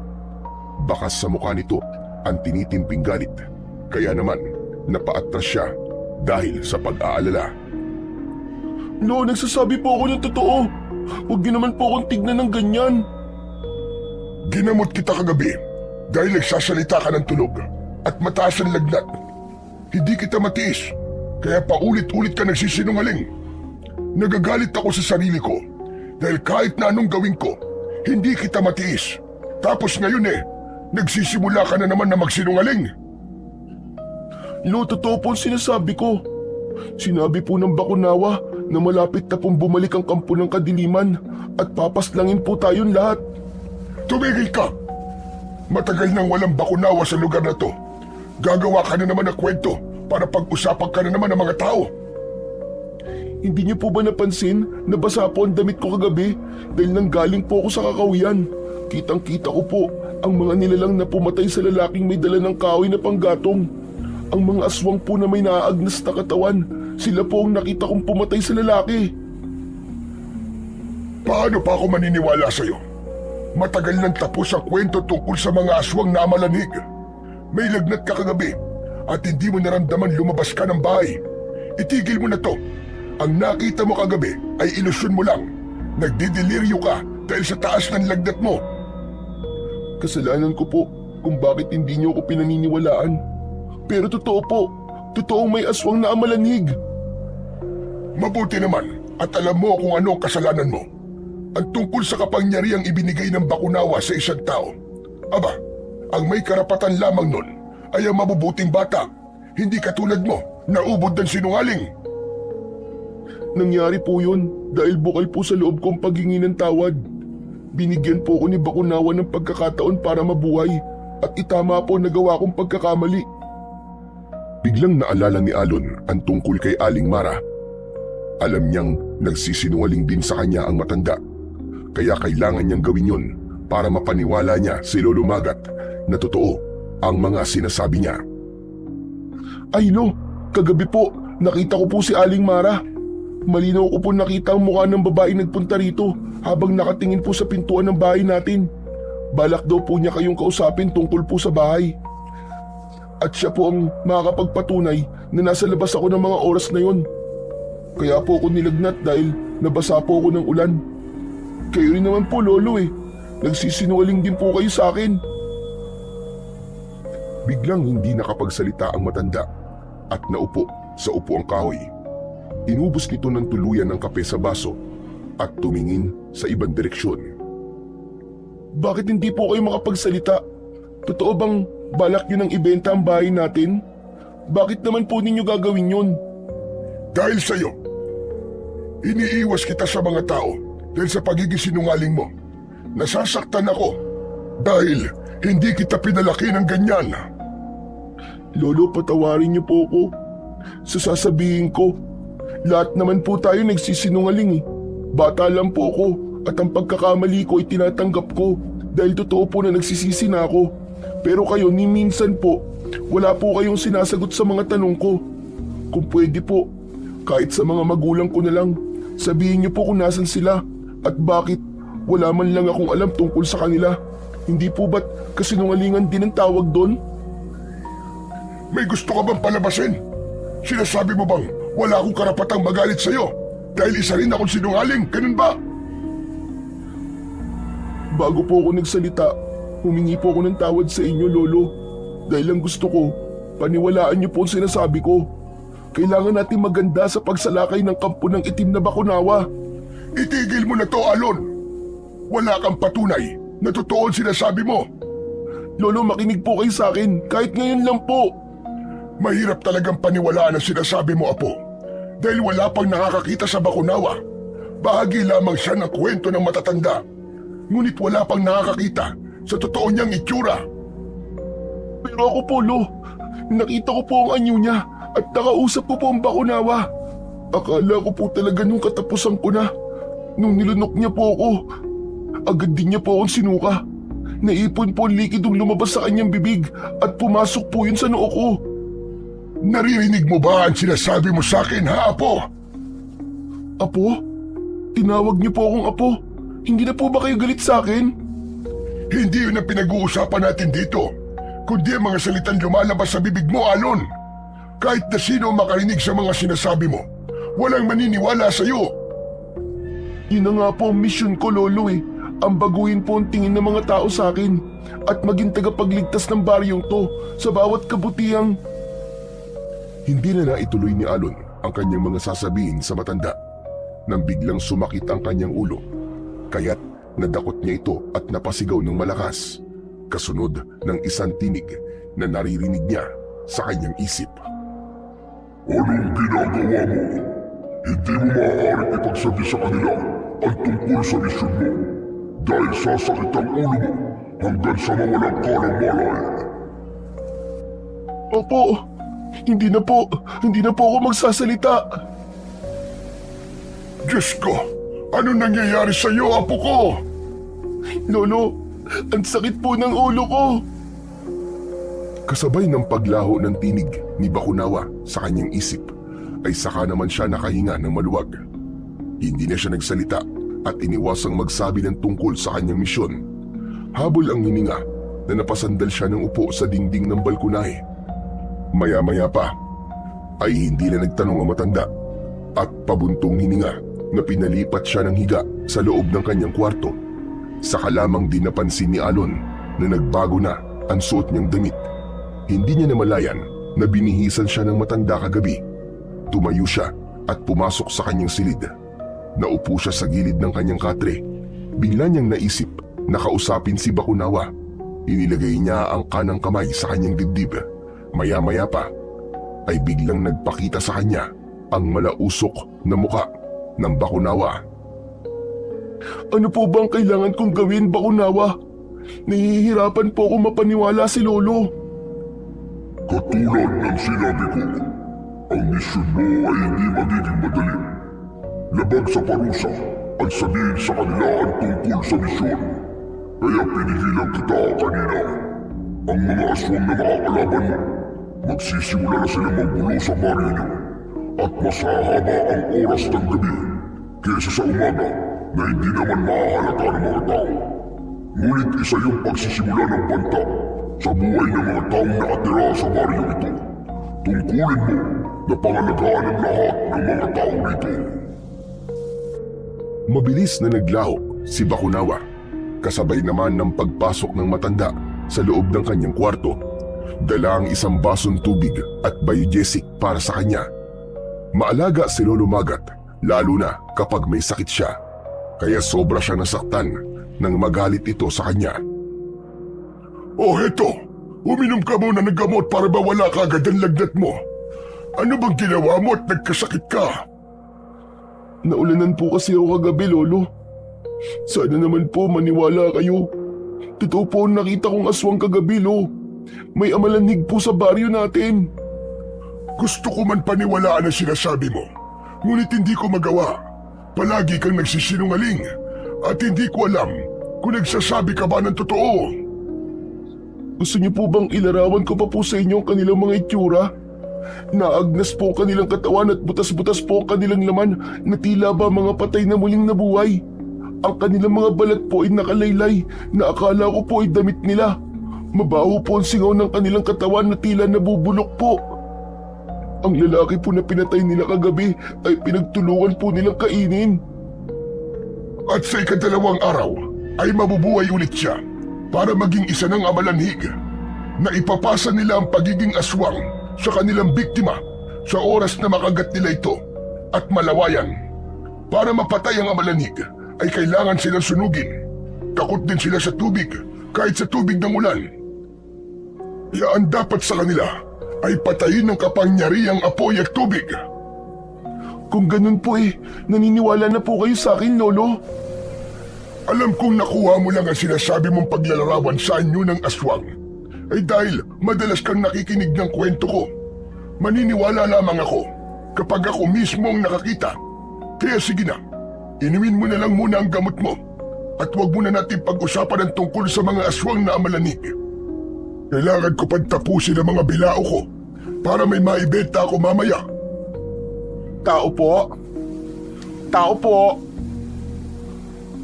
Bakas sa mukha nito ang tinitimping galit. Kaya naman napaatras siya dahil sa pag-aalala. Lo, nagsasabi po ako ng totoo. Huwag niyo naman po akong tignan ng ganyan. Ginamot kita kagabi dahil nagsasalita ka ng tulog at mataas ang lagnat. Hindi kita matiis, kaya paulit-ulit ka nagsisinungaling. Nagagalit ako sa sarili ko dahil kahit na anong gawin ko, hindi kita matiis. Tapos ngayon nagsisimula ka na naman na magsinungaling. Lo, totoo po ang sinasabi ko. Sinabi po ng bakunawa na malapit na pong bumalik ang kampo ng kadiliman at papaslangin po tayong lahat. Tumigil ka! Matagal nang walang bakunawa sa lugar na to. Gagawa ka na naman ng kwento para pag-usapan ka na naman ng mga tao. Hindi niyo po ba napansin na basa po ang damit ko kagabi dahil nanggaling po ako sa kakawian? Kitang-kita ko po ang mga nilalang na pumatay sa lalaking may dala ng kahoy na panggatong. Ang mga aswang po na may naaagnas na katawan, sila po ang nakita kong pumatay sa lalaki. Paano pa ako maniniwala sa'yo? Matagal nang tapos ang kwento tungkol sa mga aswang na malanig. May lagnat ka kagabi at hindi mo naramdaman lumabas ka ng bahay. Itigil mo na to. Ang nakita mo kagabi ay ilusyon mo lang. Nagdideliryo ka dahil sa taas ng lagnat mo. Kasalanan ko po kung bakit hindi niyo ako pinaniniwalaan. Pero totoo po, totoong may aswang na amalanig. Mabuti naman at alam mo kung ano ang kasalanan mo. Ang tungkol sa kapangyarihang ibinigay ng bakunawa sa isang tao. Aba, ang may karapatan lamang nun ay ang mabubuting bata. Hindi katulad mo na ubod ng sinungaling. Nangyari po yun dahil bukal po sa loob kong paghingi ng tawad. Binigyan po ko ni Bakunawa ng pagkakataon para mabuhay at itama po nagawa kong pagkakamali. Biglang naalala ni Alon ang tungkol kay Aling Mara. Alam niyang nagsisinungaling din sa kanya ang matanda. Kaya kailangan niyang gawin yun para mapaniwala niya si Lolo Magat na totoo ang mga sinasabi niya. Ay no, kagabi po nakita ko po si Aling Mara. Malinaw ko po nakita ang mukha ng babae nagpunta rito habang nakatingin po sa pintuan ng bahay natin. Balak daw po niya kayong kausapin tungkol po sa bahay. At siya po ang makakapagpatunay na nasa labas ako ng mga oras na yon. Kaya po ako nilagnat dahil nabasa po ako ng ulan. Kayo rin naman po, Lolo eh. Nagsisinungaling din po kayo sa akin. Biglang hindi nakapagsalita ang matanda at naupo sa upuang kahoy. Inubos nito ng tuluyan ng kape sa baso at tumingin sa ibang direksyon. Bakit hindi po kayo makapagsalita? Totoo bang balak nyo nang ibenta ang bahay natin? Bakit naman po ninyo gagawin yun? Dahil sa'yo, iniiwas kita sa mga tao dahil sa pagiging sinungaling mo. Nasasaktan ako dahil hindi kita pinalaki ng ganyan. Lolo, patawarin niyo po ako. Sa sasabihin ko, lahat naman po tayo nagsisinungaling eh. Bata lang po ako at ang pagkakamali ko ay tinatanggap ko dahil totoo po na nagsisisi na ako. Pero kayo ni minsan po, wala po kayong sinasagot sa mga tanong ko. Kung pwede po, kahit sa mga magulang ko na lang, sabihin niyo po kung nasan sila at bakit wala man lang akong alam tungkol sa kanila. Hindi po ba't kasinungalingan din ang tawag doon? May gusto ka bang palabasin? Sinasabi mo bang wala akong karapatang magalit sa'yo dahil isa rin akong sinungaling, ganun ba? Bago po ako nagsalita, humingi po ako ng tawad sa inyo, Lolo. Dahil lang gusto ko, paniwalaan niyo po ang sinasabi ko. Kailangan natin maganda sa pagsalakay ng kampo ng itim na Bakunawa. Itigil mo na to, Alon! Wala kang patunay na totoo ang sinasabi mo. Lolo, makinig po kayo sa akin, kahit ngayon lang po. Mahirap talagang paniwalaan ang sinasabi mo, Apo. Dahil wala pang nakakakita sa Bakunawa. Bahagi lamang siya ng kwento ng matatanda. Ngunit wala pang nakakakita sa totoo niyang itsura. Pero ako po, Lo, nakita ko po ang anyo niya at nakausap ko po ang Bakunawa. Akala ko po talaga nung katapusan ko na. Nung nilunok niya po ako, agad din niya po akong sinuka. Naipon po ang likidong lumabas sa kanyang bibig at pumasok po yun sa noo ko. Naririnig mo ba ang sinasabi mo sa akin, ha, Apo? Apo? Tinawag niyo po akong Apo. Hindi na po ba kayo galit sa akin? Hindi yun ang pinag-uusapan natin dito, kundi ang mga salitang lumalabas sa bibig mo, Alon. Kahit na sino makarinig sa mga sinasabi mo, walang maniniwala sa iyo. Yun na nga po ang misyon ko, Lolo eh. Ang baguhin po ang tingin ng mga tao sa akin at maging tagapagligtas ng baryong to sa bawat kabutihang... Hindi na naituloy ni Alon ang kanyang mga sasabihin sa matanda nang biglang sumakit ang kanyang ulo. Kaya't nadakot niya ito at napasigaw ng malakas, kasunod ng isang tinig na naririnig niya sa kanyang isip. Anong ginagawa mo? Hindi mo maaaring ipagsabi sa kanila ang tungkol sa misyon mo dahil sasakit ang ulo mo hanggang sa mawalang ka ng malay. Opo, hindi na po ako magsasalita. Diyos ko, ano nangyayari sa iyo, apo ko? Lolo, ang sakit po ng ulo ko. Kasabay ng paglaho ng tinig ni Bakunawa sa kanyang isip, ay saka naman siya nakahinga ng maluwag. Hindi na siya nagsalita at iniwasang magsabi ng tungkol sa kanyang misyon. Habol ang hininga na napasandal siya ng upo sa dingding ng balkonahe. Maya-maya pa ay hindi na nagtanong ang matanda at pabuntong hininga na pinalipat siya ng higa sa loob ng kanyang kwarto. Saka lamang din napansin ni Alon na nagbago na ang suot niyang damit. Hindi niya namalayan na binihisan siya ng matanda kagabi. Tumayo siya at pumasok sa kanyang silid. Naupo siya sa gilid ng kanyang katre. Bigla niyang naisip na kausapin si Bakunawa. Inilagay niya ang kanang kamay sa kanyang dibdib. Maya-maya pa ay biglang nagpakita sa kanya ang malausok na muka ng Bakunawa. Ano po ba ang kailangan kong gawin, Bakunawa? Nahihirapan po ako mapaniwala si Lolo. Katulad ng sinabi ko, ang misyon mo ay hindi magiging madali. Labag sa parusa at sabihin sa kanila ang tungkol sa misyon. Kaya pinigilan kita kanina. Ang mga aswang na makakalaban mo, magsisimula na silang magbulo sa baryo niyo. At mas hahaba ang oras ng gabi kaysa sa umaga na hindi naman mahahalata ng mga tao. Ngunit isa yung pagsisimula ng banta sa buhay ng mga taong nakatira sa baryo ito. Tungkulin mo na pangalagaan ang lahat ng mga tao rito. Mabilis na naglaho si Bakunawa, kasabay naman ng pagpasok ng matanda sa loob ng kanyang kwarto. Dala ang isang basong tubig at biogesic para sa kanya. Maalaga si Lolo Magat, lalo na kapag may sakit siya. Kaya sobra siya nasaktan nang magalit ito sa kanya. Oh, heto! Uminom ka muna ng gamot para mawala kagad ang lagnat mo. Ano bang ginawa mo at nagkasakit ka? Naulanan po kasi ako kagabi, Lolo. Sana naman po maniwala kayo. Totoo po ang nakita kong aswang kagabi, Lo. May amalanhig po sa baryo natin. Gusto ko man paniwalaan ang sinasabi mo, ngunit hindi ko magawa. Palagi kang nagsisinungaling at hindi ko alam kung nagsasabi ka ba ng totoo. Gusto niyo po bang ilarawan ko pa po sa inyo ang kanilang mga itsura? Naagnas po ang kanilang katawan at butas-butas po ang kanilang laman na tila ba mga patay na muling nabuhay. Ang kanilang mga balat po ay nakalaylay na akala ko po ay damit nila. Mabaho po ang singaw ng kanilang katawan na tila nabubulok po. Ang lalaki po na pinatay nila kagabi ay pinagtulungan po nilang kainin. At sa ikadalawang araw ay mabubuhay ulit siya para maging isa ng amalanhig na ipapasa nila ang pagiging aswang sa kanilang biktima sa oras na makagat nila ito at malawayan. Para mapatay ang amalanhig ay kailangan silang sunugin. Takot din sila sa tubig kahit sa tubig ng ulan. Kaya ang dapat sa kanila ay patayin ng kapangyarihang apoy at tubig. Kung ganun po naniniwala na po kayo sa akin, Lolo. Alam kong nakuha mo lang ang sinasabi mong paglalarawan sa anyo ng aswang ay dahil madalas kang nakikinig ng kwento ko. Maniniwala lamang ako kapag ako mismo ang nakakita. Kaya sige na, inumin mo na lang muna ang gamot mo at huwag muna natin pag-usapan ang tungkol sa mga aswang na amalanig. Kailangan ko pagtapusin ang mga bilao ko para may maibenta ako mamaya. Tao po. Tao po.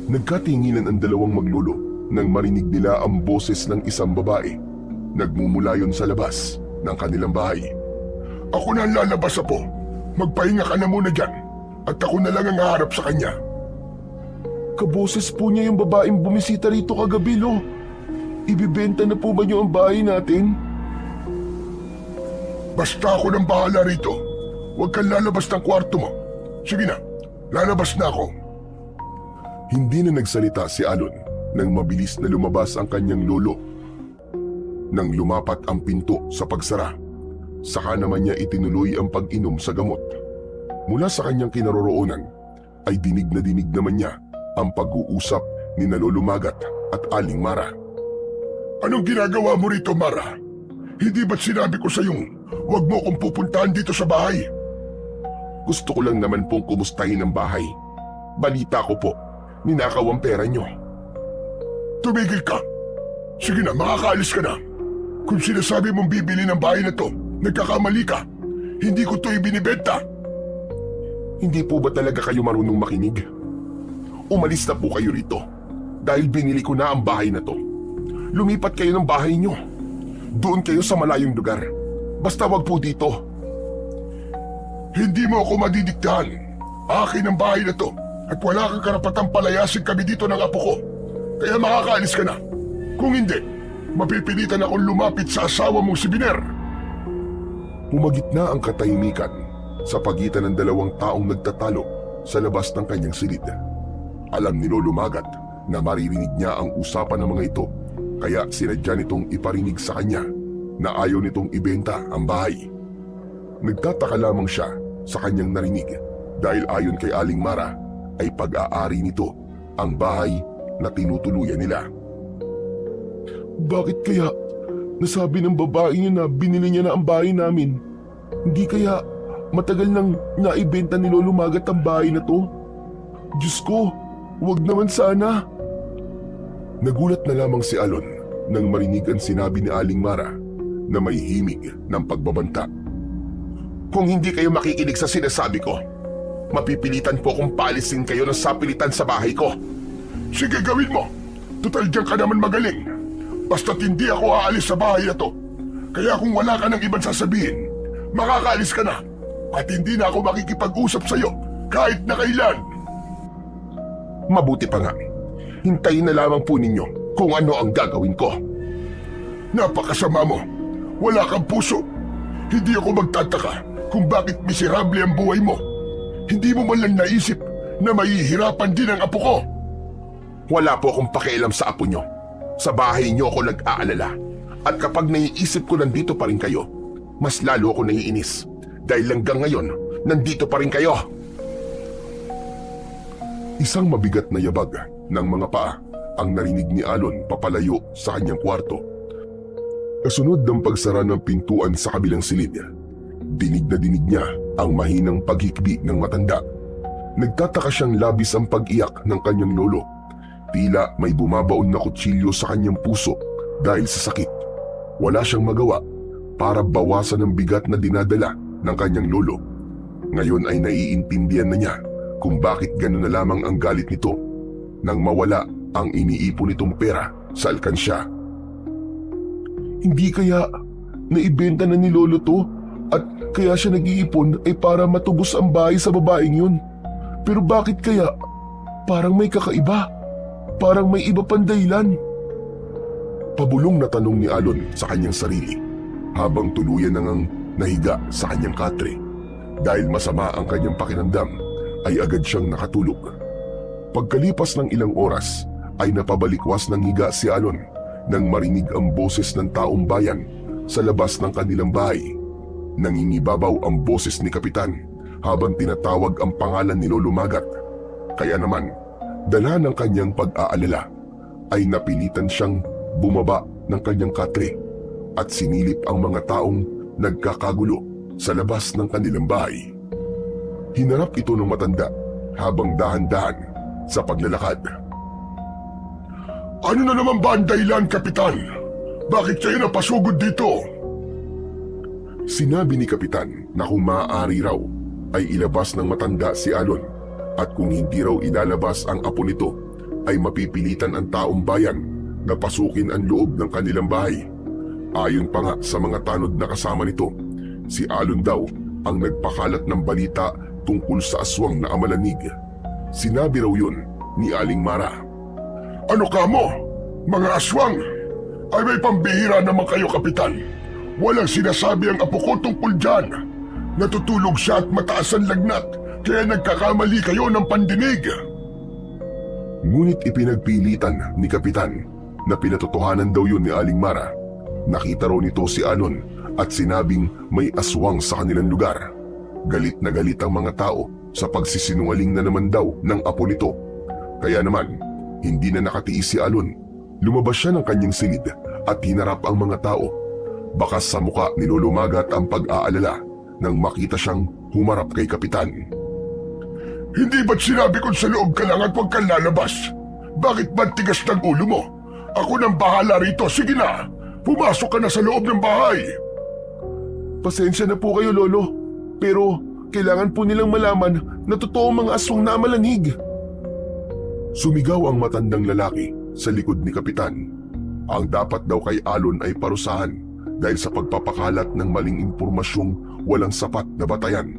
Nagkatinginan ang dalawang maglolo nang marinig nila ang boses ng isang babae. Nagmumulayon sa labas ng kanilang bahay. Ako na ang lalabas, Apo. Magpahinga ka na muna dyan at ako na lang ang haharap sa kanya. Kaboses po niya yung babaeng bumisita rito kagabi, Lo. Ibibenta na po ba niyo ang bahay natin? Basta ako nang bahala rito. Huwag kang lalabas ng kwarto mo. Sige na, lalabas na ako. Hindi na nagsalita si Alon nang mabilis na lumabas ang kanyang lolo. Nang lumapat ang pinto sa pagsara, saka naman niya itinuloy ang pag-inom sa gamot. Mula sa kanyang kinaroroonan ay dinig naman niya ang pag-uusap ni Lolo Magat at Aling Mara. Anong ginagawa mo rito, Mara? Hindi ba't sinabi ko sa iyong huwag mo akong pupuntahan dito sa bahay? Gusto ko lang naman pong kumustahin ang bahay Balita ko po, ninakaw ang pera nyo. Tumigil ka! Sige na, makakaalis ka na. Kung sinasabi mong bibili ng bahay na to, nagkakamali ka. Hindi ko to ibinibenta. Hindi po ba talaga kayo marunong makinig? Umalis na po kayo rito dahil binili ko na ang bahay na to. Lumipat kayo ng bahay nyo. Doon kayo sa malayong lugar. Basta wag po dito. Hindi mo ako madidiktahan. Akin ang bahay na to at wala kang karapatang palayasin kami dito ng apo ko. Kaya makakaalis ka na. Kung hindi, mapipilitan akong lumapit sa asawa mong si Biner. Humagit na ang katahimikan sa pagitan ng dalawang taong nagtatalo sa labas ng kanyang silid. Alam ni Lolo Magat na maririnig niya ang usapan ng mga ito, kaya sinadya nitong iparinig sa kanya na ayaw nitong ibenta ang bahay. Nagtataka lamang siya sa kanyang narinig dahil ayon kay Aling Mara ay pag-aari nito ang bahay na tinutuluyan nila. Bakit kaya nasabi ng babae niya na binili niya na ang bahay namin? Hindi kaya matagal nang naibenta ni Lolo Magat ang bahay na to? Diyos ko, wag naman sana. Nagulat na lamang si Alon nang marinig ang sinabi ni Aling Mara na may himig ng pagbabanta. Kung hindi kayo makikinig sa sinasabi ko, mapipilitan po kung paalisin kayo ng sapilitan sa bahay ko. Sige, gawin mo. Tutal diyan ka naman magaling. Basta't hindi ako aalis sa bahay na to. Kaya kung wala ka ng ibang sasabihin, makakaalis ka na. At hindi na ako makikipag-usap sa'yo kahit na kailan. Mabuti pa nga. Hintayin na lamang po ninyo kung ano ang gagawin ko. Napakasama mo. Wala kang puso. Hindi ako magtataka kung bakit miserable ang buhay mo. Hindi mo man lang naisip na mahihirapan din ang apo ko. Wala po akong pakialam sa apo nyo. Sa bahay nyo ako nag-aalala. At kapag naiisip ko nandito pa rin kayo, mas lalo ako naiinis. Dahil hanggang ngayon, nandito pa rin kayo. Isang mabigat na yabag ng mga paa ang narinig ni Alon papalayo sa kanyang kwarto. Kasunod ng pagsara ng pintuan sa kabilang silid, dinig na dinig niya ang mahinang paghikbi ng matanda. Nagtataka siyang labis ang pag-iyak ng kanyang lolo. Tila may bumabaon na kutsilyo sa kanyang puso dahil sa sakit. Wala siyang magawa para bawasan ang bigat na dinadala ng kanyang lolo. Ngayon ay naiintindihan na niya kung bakit gano'n na lamang ang galit nito nang mawala ang iniipon nitong pera sa alkansya. Hindi kaya naibenta na ni lolo to at kaya siya nag-iipon ay para matubos ang bahay sa babaeng yun. Pero bakit kaya? Parang may kakaiba. Parang may iba pang dahilan. Pabulong na tanong ni Alon sa kanyang sarili habang tuluyan nang nahiga sa kanyang katre. Dahil masama ang kanyang pakiramdam ay agad siyang nakatulog. Pagkalipas ng ilang oras ay napabalikwas ng higa si Alon nang marinig ang boses ng taong bayan sa labas ng kanilang bahay. Nangingibabaw ang boses ni Kapitan habang tinatawag ang pangalan ni Lolo Magat. Kaya naman, dala ng kanyang pag-aalala, ay napilitan siyang bumaba ng kanyang katre at sinilip ang mga taong nagkakagulo sa labas ng kanilang bahay. Hinarap ito ng matanda habang dahan-dahan sa paglalakad. Ano na naman ba ang dahilan, Kapitan? Bakit kayo napasugod dito? Sinabi ni Kapitan na kung maaari raw ay ilabas ng matanda si Alon at kung hindi raw ilalabas ang apo nito ay mapipilitan ang taong bayan na pasukin ang loob ng kanilang bahay. Ayon pa nga sa mga tanod na kasama nito, si Alon daw ang nagpakalat ng balita tungkol sa aswang na amalanig. Sinabi raw yun ni Aling Mara. Ano ka mo? Mga aswang? Ay may pambihira naman kayo, Kapitan. Walang sinasabi ang apo ko tungkol dyan. Natutulog siya at mataas ang lagnat, kaya nagkakamali kayo ng pandinig. Ngunit ipinagpilitan ni Kapitan na pinatotohanan daw yun ni Aling Mara. Nakita raw nito si Alon at sinabing may aswang sa kanilang lugar. Galit na galit ang mga tao sa pagsisinungaling na naman daw ng apo nito. Kaya naman, hindi na nakatiis si Alon. Lumabas siya ng kanyang silid at hinarap ang mga tao. Bakas sa muka ni Lolo Magat ang pag-aalala nang makita siyang humarap kay Kapitan. Hindi ba't sinabi ko sa loob ka lang at huwag kang lalabas? Bakit ba't tigas ng ulo mo? Ako nang bahala rito, sige na! Pumasok ka na sa loob ng bahay! Pasensya na po kayo, Lolo. Pero kailangan po nilang malaman na totoo ang mga aswang na malanig. Sumigaw ang matandang lalaki sa likod ni Kapitan. Ang dapat daw kay Alon ay parusahan dahil sa pagpapakalat ng maling impormasyong walang sapat na batayan.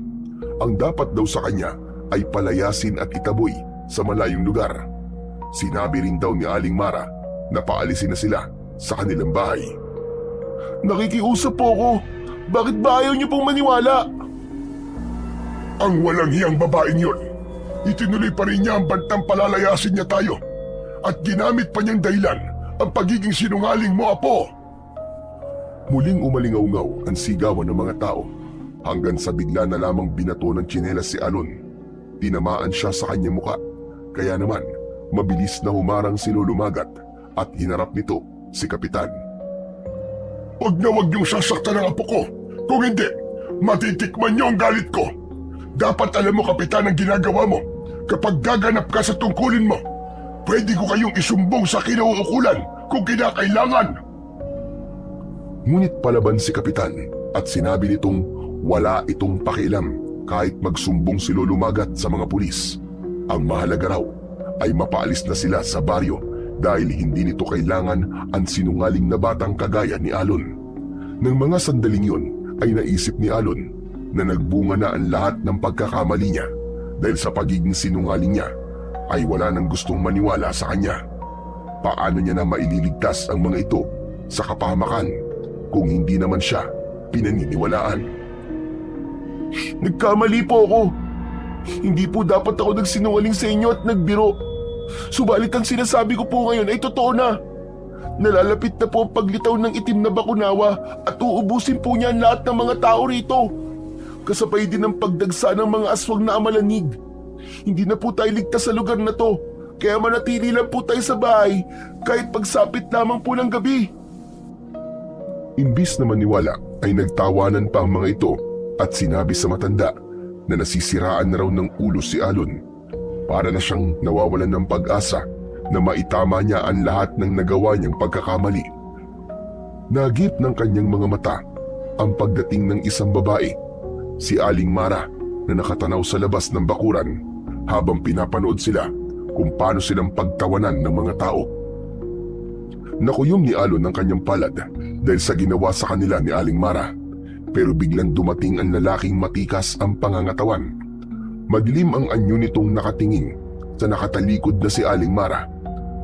Ang dapat daw sa kanya ay palayasin at itaboy sa malayong lugar. Sinabi rin daw ni Aling Mara na paalisin na sila sa kanilang bahay. Nakikiusap po ako. Bakit ba ayaw niyo pong maniwala? Ang walang hiyang babaeng yun, itinuloy pa rin niya ang bantang palalayasin niya tayo at ginamit pa niyang dahilan ang pagiging sinungaling mo, Apo. Muling umalingaw-ngaw ang sigawan ng mga tao hanggang sa bigla na lamang binato ng tsinelas si Alon. Tinamaan siya sa kanyang muka, kaya naman mabilis na humarang si Lolo Magat at hinarap nito si Kapitan. Huwag niyong sasaktan ang apo ko. Kung hindi, matitikman niyo ang galit ko. Dapat alam mo, Kapitan, ang ginagawa mo. Kapag gaganap ka sa tungkulin mo, pwede ko kayong isumbong sa kinauukulan kung kinakailangan. Ngunit palaban si Kapitan at sinabi nitong wala itong pakialam kahit magsumbong si Lolo Magat sa mga pulis. Ang mahalaga raw ay mapaalis na sila sa baryo dahil hindi nito kailangan ang sinungaling na batang kagaya ni Alon. Nang mga sandaling yun ay naisip ni Alon na nagbunga na ang lahat ng pagkakamali niya dahil sa pagiging sinungaling niya ay wala nang gustong maniwala sa kanya. Paano niya na maililigtas ang mga ito sa kapahamakan kung hindi naman siya pinaniniwalaan? Nagkamali po ako. Hindi po dapat ako nagsinungaling sa inyo at nagbiro. Subalit ang sinasabi ko po ngayon ay totoo na. Nalalapit na po ang paglitaw ng itim na bakunawa at uubusin po niya ang lahat ng mga tao rito. Kasabay din ang pagdagsa ng mga aswang na amalanig. Hindi na po tayo ligtas sa lugar na to, kaya manatili lang po tayo sa bahay kahit pagsapit lamang po ng gabi. Imbis na maniwala ay nagtawanan pa ang mga ito at sinabi sa matanda na nasisiraan na raw ng ulo si Alon. Para na siyang nawawalan ng pag-asa na maitama niya ang lahat ng nagawa niyang pagkakamali. Nagip ng kanyang mga mata ang pagdating ng isang babae, si Aling Mara, na nakatanaw sa labas ng bakuran habang pinapanood sila kung paano silang pagtawanan ng mga tao. Nakuyom ni Alon ang kanyang palad dahil sa ginawa sa kanila ni Aling Mara, pero biglang dumating ang lalaking matikas ang pangangatawan. Madilim ang anyo nitong nakatingin sa nakatalikod na si Aling Mara.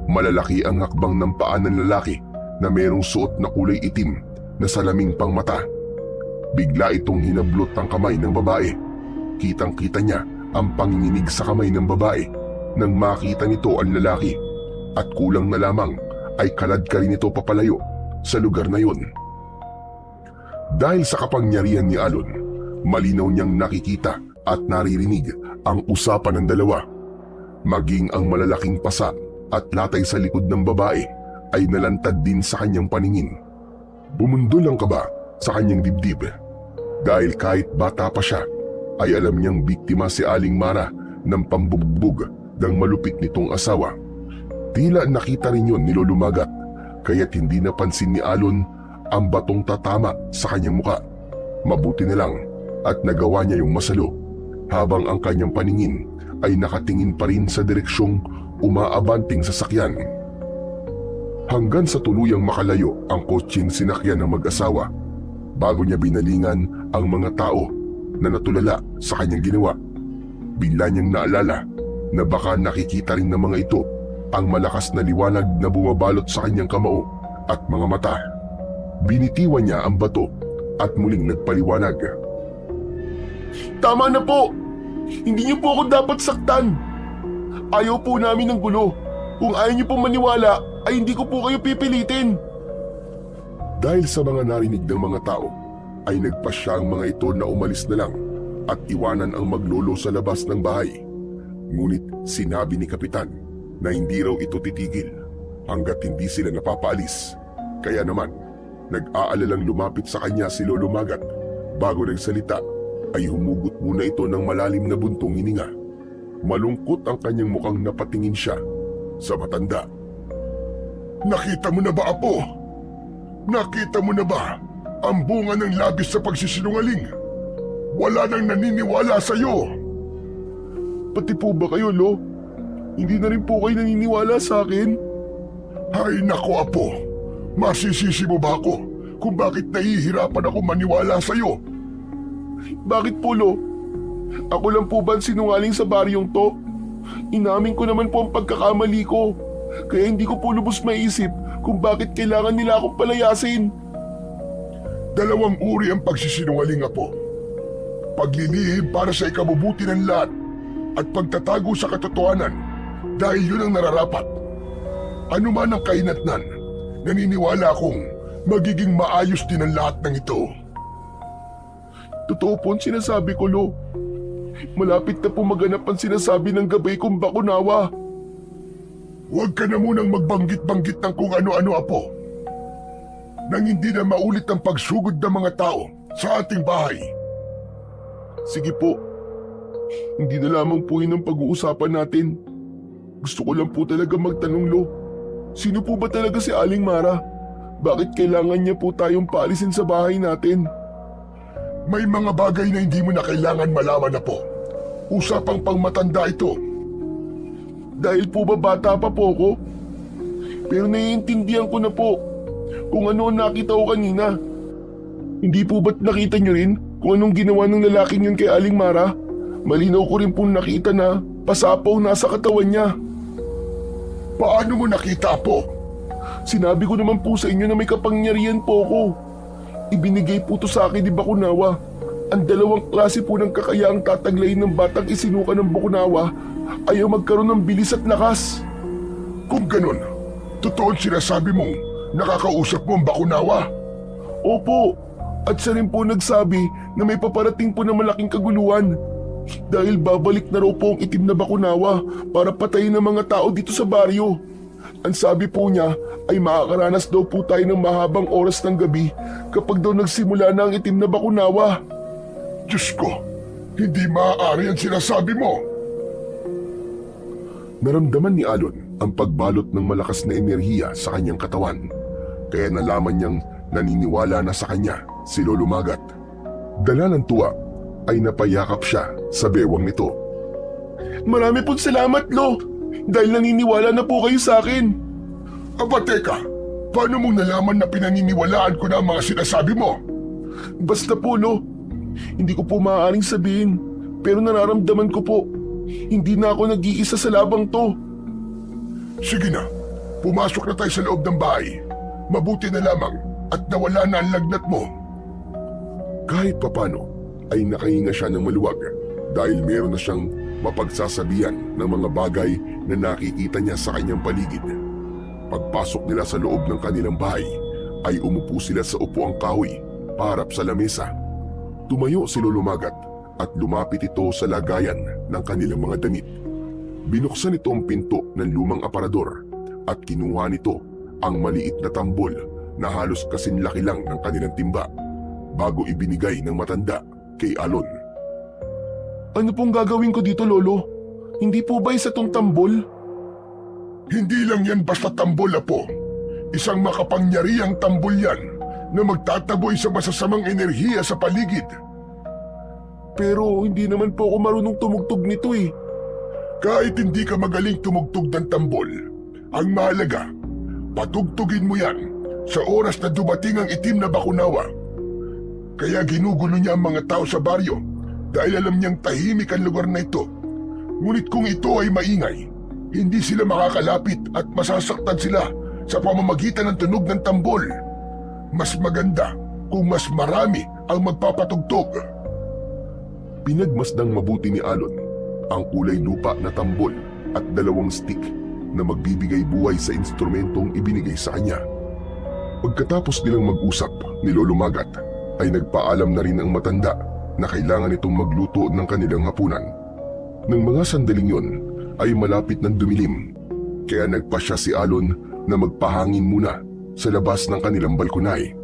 Malalaki ang hakbang ng paa ng lalaki na mayroong suot na kulay itim na salaming pang mata. Bigla itong hinablot ang kamay ng babae. Kitang-kita niya ang panginginig sa kamay ng babae nang makita nito ang lalaki at kulang na lamang ay kalad ka rin ito papalayo sa lugar na yun. Dahil sa kapangyarihan ni Alon, malinaw niyang nakikita at naririnig ang usapan ng dalawa. Maging ang malalaking pasa at latay sa likod ng babae ay nalantad din sa kanyang paningin. Bumundol ang kaba sa kanyang dibdib dahil kahit bata pa siya ay alam niyang biktima si Aling Mara ng pambubugbog ng malupit nitong asawa. Tila nakita rin yun ni Lolo Magat kaya't hindi napansin ni Alon ang batong tatama sa kanyang muka. Mabuti na lang at nagawa niya yung masalo habang ang kanyang paningin ay nakatingin pa rin sa direksyong umaabanting sasakyan. Hanggang sa tuluyang makalayo ang kotseng sinakyan ng mag-asawa bago niya binalingan ang mga tao na natulala sa kanyang ginawa. Bigla niyang naalala na baka nakikita rin ng mga ito ang malakas na liwanag na bumabalot sa kanyang kamao at mga mata. Binitiwan niya ang bato at muling nagpaliwanag. Tama na po! Hindi niyo po ako dapat saktan. Ayaw po namin ng gulo. Kung ayaw niyo po maniwala, ay hindi ko po kayo pipilitin. Dahil sa mga narinig ng mga tao, ay nagpasya ang mga ito na umalis na lang at iwanan ang maglolo sa labas ng bahay. Ngunit sinabi ni Kapitan na hindi raw ito titigil hanggat hindi sila napapaalis. Kaya naman, nag-aalalang lumapit sa kanya si Lolo Magat. Bago nagsalita, ay humugot muna ito ng malalim na buntong hininga. Malungkot ang kanyang mukhang napatingin siya sa matanda. Nakita mo na ba, Apo? Nakita mo na ba ang bunga ng labis sa pagsisinungaling? Wala nang naniniwala sa'yo. Pati po ba kayo, Lo? Hindi na rin po kayo naniniwala sa akin? Ay nako, Apo. Masisisi mo ba ako kung bakit nahihirapan ako maniwala sa'yo? Bakit po, Lo? Ako lang po ba ang sinungaling sa baryong to? Inamin ko naman po ang pagkakamali ko. Kaya hindi ko po lubos maisip kung bakit kailangan nila akong palayasin. Dalawang uri ang pagsisinungaling, Apo. Paglilihim para sa ikabubuti ng lahat at pagtatago sa katotohanan dahil yun ang nararapat. Ano man ang kainatnan, naniniwala akong magiging maayos din ang lahat ng ito. Totoo po ang sinasabi ko, Lo. Malapit na po maganap ang sinasabi ng gabay kong bakunawa. Huwag ka na munang magbanggit-banggit ng kung ano-ano, Apo. Nang hindi na maulit ang pagsugod ng mga tao sa ating bahay. Sige po. Hindi na lamang po yun ang pag-uusapan natin. Gusto ko lang po talaga magtanong, Lo. Sino po ba talaga si Aling Mara? Bakit kailangan niya po tayong paalisin sa bahay natin? May mga bagay na hindi mo na kailangan malaman, Apo. Usapang pangmatanda ito. Dahil po ba bata pa po ako? Pero naiintindihan ko na po kung ano ang nakita ko kanina. Hindi po ba't nakita niyo rin kung anong ginawa ng lalaking yun kay Aling Mara? Malinaw ko rin pong nakita na pasapaw nasa katawan niya. Paano mo nakita, Apo? Sinabi ko naman po sa inyo na may kapangyarihan po ako. Ibinigay po to sa akin ni Bakunawa. Ang dalawang klase po ng kakayaang tataglayin ng batang isinuka ng Bakunawa ayaw magkaroon ng bilis at lakas. Kung ganun, totoo ang sinasabi mong nakakausap mo ang Bakunawa? Opo, at siya rin po nagsabi na may paparating po na malaking kaguluhan. Dahil babalik na raw po ang itim na Bakunawa para patayin ng mga tao dito sa baryo. Ang sabi po niya ay makakaranas daw po tayo ng mahabang oras ng gabi kapag daw nagsimula na ang itim na Bakunawa. Diyos ko, hindi maaari ang sinasabi mo. Naramdaman ni Alon ang pagbalot ng malakas na enerhiya sa kanyang katawan. Kaya nalaman niyang naniniwala na sa kanya si Lolo Magat. Dala ng tuwa ay napayakap siya sa bewang nito. Marami pong salamat, Lo, dahil naniniwala na po kayo sa akin. Aba teka, paano mong nalaman na pinaniniwalaan ko na ang mga sinasabi mo? Basta po, Lo, hindi ko po maaaring sabihin, pero nararamdaman ko po, hindi na ako nag-iisa sa labang to. Sige na, pumasok na tayo sa loob ng bahay. Mabuti na lamang at nawala na ang lagnat mo. Kahit papano ay nakahinga siya ng maluwag dahil meron na siyang mapagsasabihan ng mga bagay na nakikita niya sa kanyang paligid. Pagpasok nila sa loob ng kanilang bahay ay umupo sila sa upuang kahoy paharap sa lamesa. Tumayo si Lolo Magat at lumapit ito sa lagayan ng kanilang mga damit. Binuksan ito ang pinto ng lumang aparador at kinuha nito ang maliit na tambol na halos kasinlaki lang ng kanilang timba bago ibinigay ng matanda kay Alon. Ano pong gagawin ko dito, Lolo? Hindi po ba isa tong tambol? Hindi lang yan basta tambol, Apo. Isang makapangyarihang tambol yan na magtataboy sa masasamang enerhiya sa paligid. Pero hindi naman po ako marunong tumugtog nito eh. Kahit hindi ka magaling tumugtog ng tambol, ang mahalaga, patugtugin mo yan sa oras na dumating ang itim na Bakunawa. Kaya ginugulo niya ang mga tao sa baryo dahil alam niyang tahimik ang lugar na ito. Ngunit kung ito ay maingay, hindi sila makakalapit at masasaktan sila sa pamamagitan ng tunog ng tambol. Mas maganda kung mas marami ang magpapatugtog. Pinagmasdang mabuti ni Alon ang kulay lupa na tambol at 2 stick na magbibigay buhay sa instrumentong ibinigay sa kanya. Pagkatapos nilang mag-usap ni Lolo Magat, ay nagpaalam na rin ang matanda na kailangan itong magluto ng kanilang hapunan. Nang mga sandaling yon ay malapit ng dumilim, kaya nagpasya si Alon na magpahangin muna sa labas ng kanilang balkonay.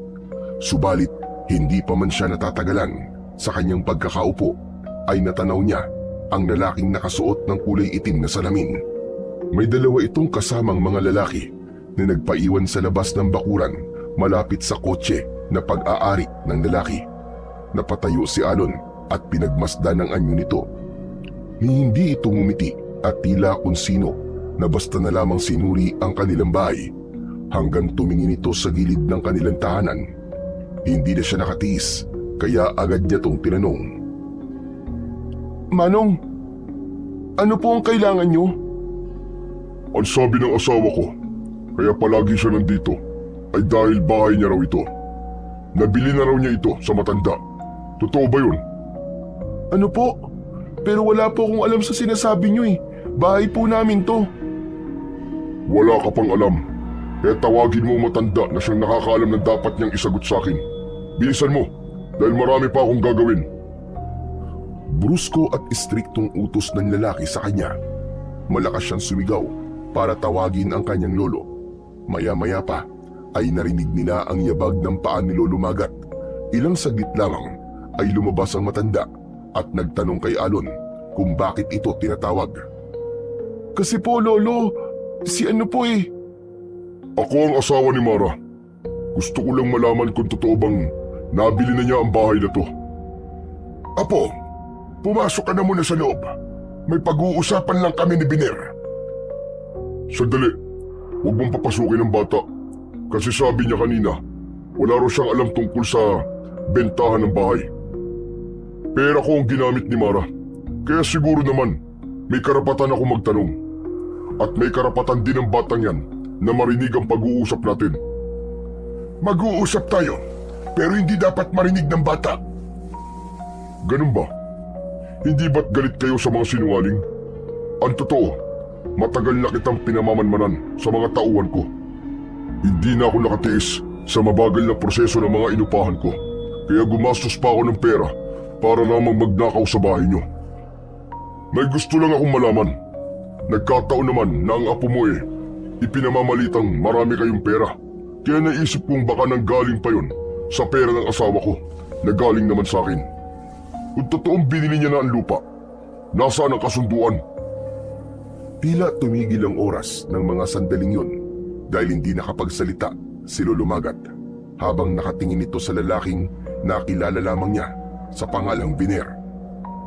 Subalit hindi pa man siya natatagalan sa kanyang pagkakaupo ay natanaw niya ang lalaking nakasuot ng kulay itim na salamin. May dalawa itong kasamang mga lalaki na nagpaiwan sa labas ng bakuran malapit sa kotse na pag-aari ng lalaki. Napatayo si Alon at pinagmasdan ang anyo nito. Hindi ito ngumiti at tila kung sino na basta na lamang sinuri ang kanilang bahay hanggang tumingin ito sa gilid ng kanilang tahanan. Hindi na siya nakatiis kaya agad niya itong tinanong. Manong, ano po ang kailangan nyo? Ang sabi ng asawa ko, kaya palagi siya nandito, ay dahil bahay niya raw ito. Nabili na raw niya ito sa matanda. Totoo ba yun? Ano po? Pero wala po akong alam sa sinasabi nyo eh. Bahay po namin to. Wala ka pang alam. Kaya tawagin mo ang matanda na siyang nakakaalam na dapat niyang isagot sa akin. Bilisan mo, dahil marami pa akong gagawin. Brusko at istriktong utos ng lalaki sa kanya. Malakas siyang sumigaw para tawagin ang kanyang lolo. Maya-maya pa ay narinig nila ang yabag ng paa ni Lolo Magat. Ilang saglit lamang ay lumabas ang matanda at nagtanong kay Alon kung bakit ito tinatawag. Kasi po lolo, si ano po eh. Ako ang asawa ni Mara. Gusto ko lang malaman kung totoo bang nabili na niya ang bahay na to. Apo, pumasok ka na muna sa loob. May pag-uusapan lang kami ni Biner. Sandali, huwag mong papasukin ang bata. Kasi sabi niya kanina, wala raw siyang alam tungkol sa bentahan ng bahay. Pera ko ang ginamit ni Mara. Kaya siguro naman, may karapatan ako magtanong. At may karapatan din ang batang yan na marinig ang pag-uusap natin. Mag-uusap tayo, pero hindi dapat marinig ng bata. Ganun ba? Hindi ba't galit kayo sa mga sinungaling? Ang totoo, matagal na kitang pinamamanmanan sa mga tauhan ko. Hindi na ako nakatiis sa mabagal na proseso ng mga inupahan ko. Kaya gumastos pa ako ng pera para lamang magnakaw sa bahay niyo. May gusto lang akong malaman. Nagkataon naman na ang apo mo ipinamamalitang marami kayong pera. Kaya naisip kong baka nanggaling pa yun sa pera ng asawa ko na galing naman sa akin. Kung totoong binili niya na ang lupa, nasaan ang kasunduan? Tila tumigil ang oras ng mga sandaling yun dahil hindi nakapagsalita si Lolo Magat habang nakatingin ito sa lalaking nakilala lamang niya sa pangalang Biner.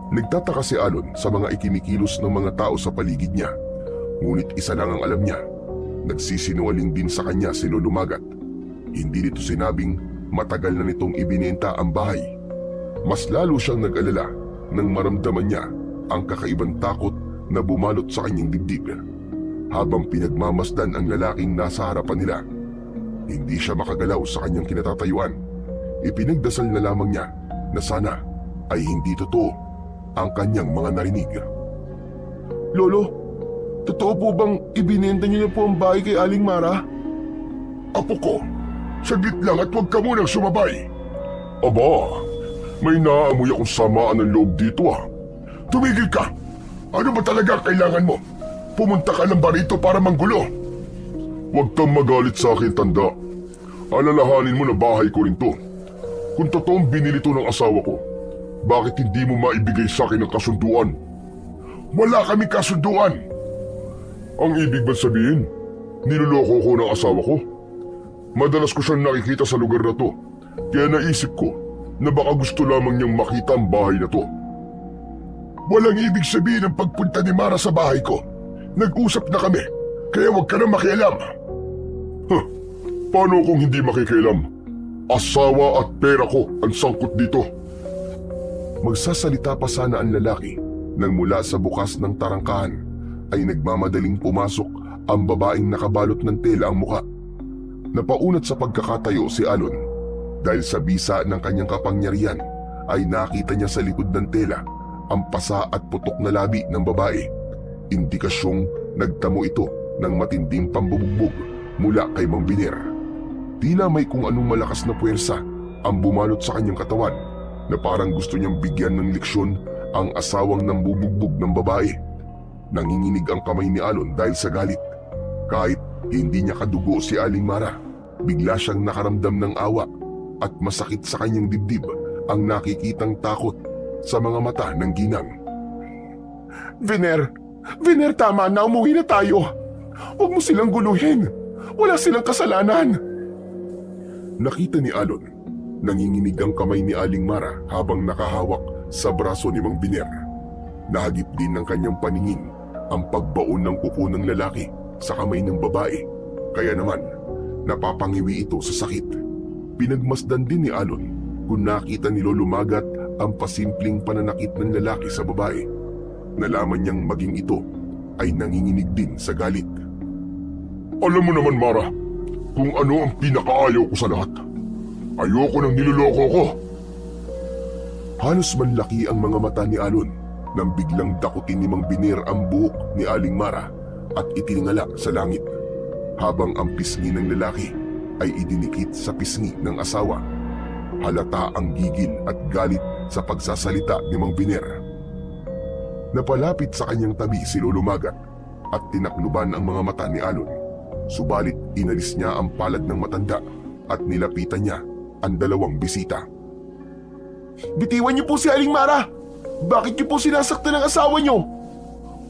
Nagtataka si Alon sa mga ikinikilos ng mga tao sa paligid niya, ngunit isa lang ang alam niya. Nagsisinungaling din sa kanya si Lolo Magat. Hindi nito sinabing matagal na nitong ibinenta ang bahay. Mas lalo siyang nag-alala nang maramdaman niya ang kakaibang takot na bumalot sa kanyang dibdib. Habang pinagmamasdan ang lalaking nasa harapan nila, hindi siya makagalaw sa kanyang kinatatayuan. Ipinagdasal na lamang niya na sana ay hindi totoo ang kanyang mga narinig. Lolo, totoo po bang ibinenta niyo na po ang bahay kay Aling Mara? Apo ko, saglit lang at huwag ka munang sumabay. Aba, may naaamoy akong samaan ng loob dito ah. Tumigil ka! Ano ba talaga ang kailangan mo? Pumunta ka lang ba rito para manggulo? Huwag kang magalit sa akin, tanda. Alalahanin mo na bahay ko rin to. Kung totoong binili to ng asawa ko, bakit hindi mo maibigay sa akin ang kasunduan? Wala kaming kasunduan! Ang ibig bang sabihin, niloloko ko ng asawa ko? Madalas ko siyang nakikita sa lugar na to, kaya naisip ko na baka gusto lamang niyang makita ang bahay na to. Walang ibig sabihin ang pagpunta ni Mara sa bahay ko. Nag-usap na kami, kaya huwag ka na makialam. Paano kung hindi makikialam? Asawa at pera ko ang sangkot dito. Magsasalita pa sana ang lalaki nang mula sa bukas ng tarangkahan ay nagmamadaling pumasok ang babaeng nakabalot ng tela ang muka. Napaunat sa pagkakatayo si Alon dahil sa bisa ng kanyang kapangyarihan ay nakita niya sa likod ng tela ang pasa at putok na labi ng babae. Indikasyong nagtamo ito ng matinding pambubugbog mula kay Mang Biner. Tila may kung anong malakas na puwersa ang bumalot sa kanyang katawan na parang gusto niyang bigyan ng leksyon ang asawang nambubugbog ng babae. Nanginginig ang kamay ni Alon dahil sa galit. Kahit hindi niya kadugo si Aling Mara, bigla siyang nakaramdam ng awa at masakit sa kanyang dibdib ang nakikitang takot sa mga mata ng ginang. Vener, tama na, umuwi na tayo. Huwag mo silang guluhin. Wala silang kasalanan. Nakita ni Alon, nanginginig ang kamay ni Aling Mara habang nakahawak sa braso ni Mang Biner. Nahagip din ng kanyang paningin ang pagbaon ng kuko ng lalaki sa kamay ng babae. Kaya naman, napapangiwi ito sa sakit. Pinagmasdan din ni Alon kung nakita ni Lolo Magat ang pasimpleng pananakit ng lalaki sa babae. Nalaman niyang maging ito ay nanginginig din sa galit. Alam mo naman, Mara, kung ano ang pinakaayaw ko sa lahat. Ayoko nang niloloko ko. Halos manlaki ang mga mata ni Alon nang biglang dakutin ni Mang Biner ang buhok ni Aling Mara at itiningala sa langit, habang ang pisngi ng lalaki ay idinikit sa pisngi ng asawa. Halata ang gigil at galit sa pagsasalita ni Mang Biner. Napalapit sa kanyang tabi si Lolo Magat at tinakluban ang mga mata ni Alon. Subalit inalis niya ang palad ng matanda at nilapitan niya ang dalawang bisita. Bitiwan niyo po si Aling Mara. Bakit niyo po sinasaktan ng asawa niyo?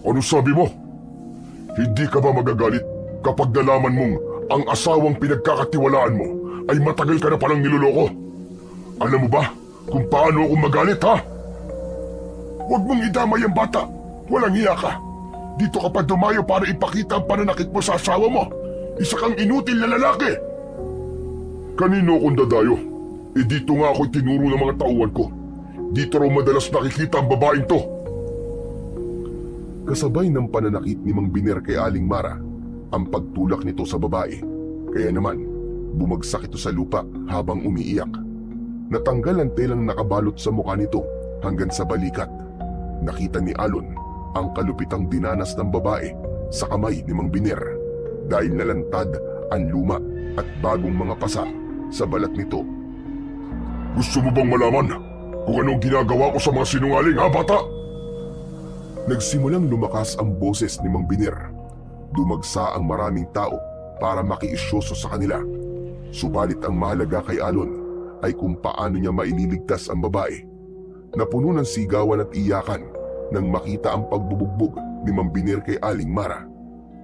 Ano sabi mo? Hindi ka ba magagalit kapag nalaman mong ang asawang pinagkakatiwalaan mo ay matagal ka na palang niloloko? Alam mo ba kung paano ako magalit, ha? Huwag mong idamay ang bata. Walang hiya ka. Dito ka pa dumayo para ipakita ang pananakit mo sa asawa mo. Isa kang inutil na lalaki. Kanino akong dadayo? Dito nga ako'y tinuro ng mga tauhan ko. Dito raw madalas nakikita ang babaeng to. Kasabay ng pananakit ni Mang Biner kay Aling Mara ang pagtulak nito sa babae. Kaya naman, bumagsak ito sa lupa habang umiiyak. Natanggal ang telang nakabalot sa mukha nito hanggang sa balikat. Nakita ni Alon ang kalupitang dinanas ng babae sa kamay ni Mang Biner dahil nalantad ang luma at bagong mga pasa sa balat nito. Gusto mo bang malaman kung anong ginagawa ko sa mga sinungaling, ha, bata? Nagsimulang lumakas ang boses ni Mang Biner. Dumagsa ang maraming tao para makiisyoso sa kanila. Subalit ang mahalaga kay Alon ay kung paano niya maililigtas ang babae. Napuno ng sigawan at iyakan nang makita ang pagbubugbog ni Mang Biner kay Aling Mara.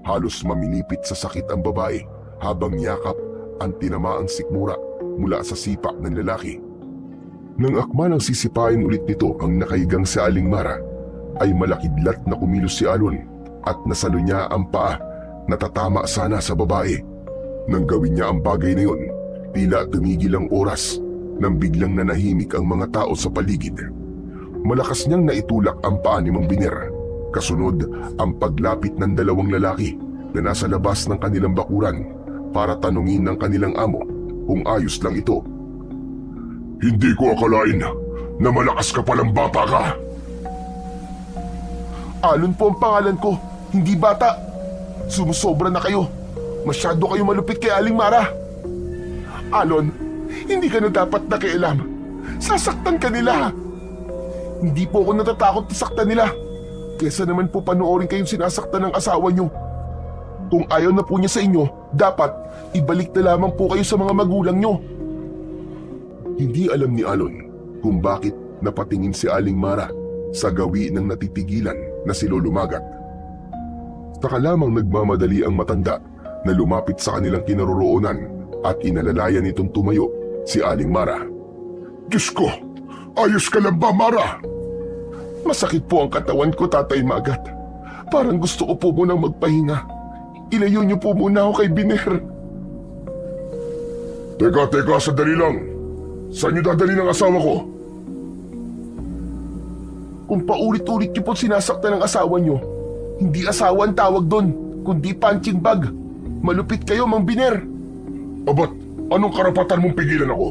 Halos mamilipit sa sakit ang babae habang yakap ang tinamaang sikmura mula sa sipa ng lalaki. Nang akma ng sisipain ulit nito ang nakahigang si Aling Mara, ay malakidlat na kumilos si Alon at nasalo niya ang paa na tatama sana sa babae. Nang gawin niya ang bagay na yun, tila tumigil ang oras nang biglang nanahimik ang mga tao sa paligid. Malakas niyang naitulak ang paa ni Mang Biner. Kasunod ang paglapit ng dalawang lalaki na nasa labas ng kanilang bakuran para tanungin ng kanilang amo kung ayos lang ito. Hindi ko akalain na malakas ka palang bata ka. Alon po ang pangalan ko, hindi bata. Sumusobra na kayo. Masyado kayo malupit kay Aling Mara. Alon, hindi ka na dapat nakialam. Sasaktan ka nila. Hindi po ako natatakot na saktan nila. Kesa naman po panoorin kayong sinasaktan ng asawa niyo. Kung ayaw na po niya sa inyo, dapat ibalik na lamang po kayo sa mga magulang niyo. Hindi alam ni Alon kung bakit napatingin si Aling Mara sa gawi ng natitigilan na si Lolo Magat. Saka lamang nagmamadali ang matanda na lumapit sa kanilang kinaroroonan at inalalayan nitong tumayo si Aling Mara. Diyos ko, ayos ka lang ba, Mara? Masakit po ang katawan ko, Tatay Magat. Parang gusto ko po munang magpahinga. Ilayo niyo po muna ako kay Biner. Teka, sandali lang. Saan niyo dadali ng asawa ko? Kung paulit-ulit niyo po sinasaktan ng asawa niyo, hindi asawa ang tawag doon, kundi punching bag. Malupit kayo, Mang Biner. Abat, anong karapatan mong pigilan ako?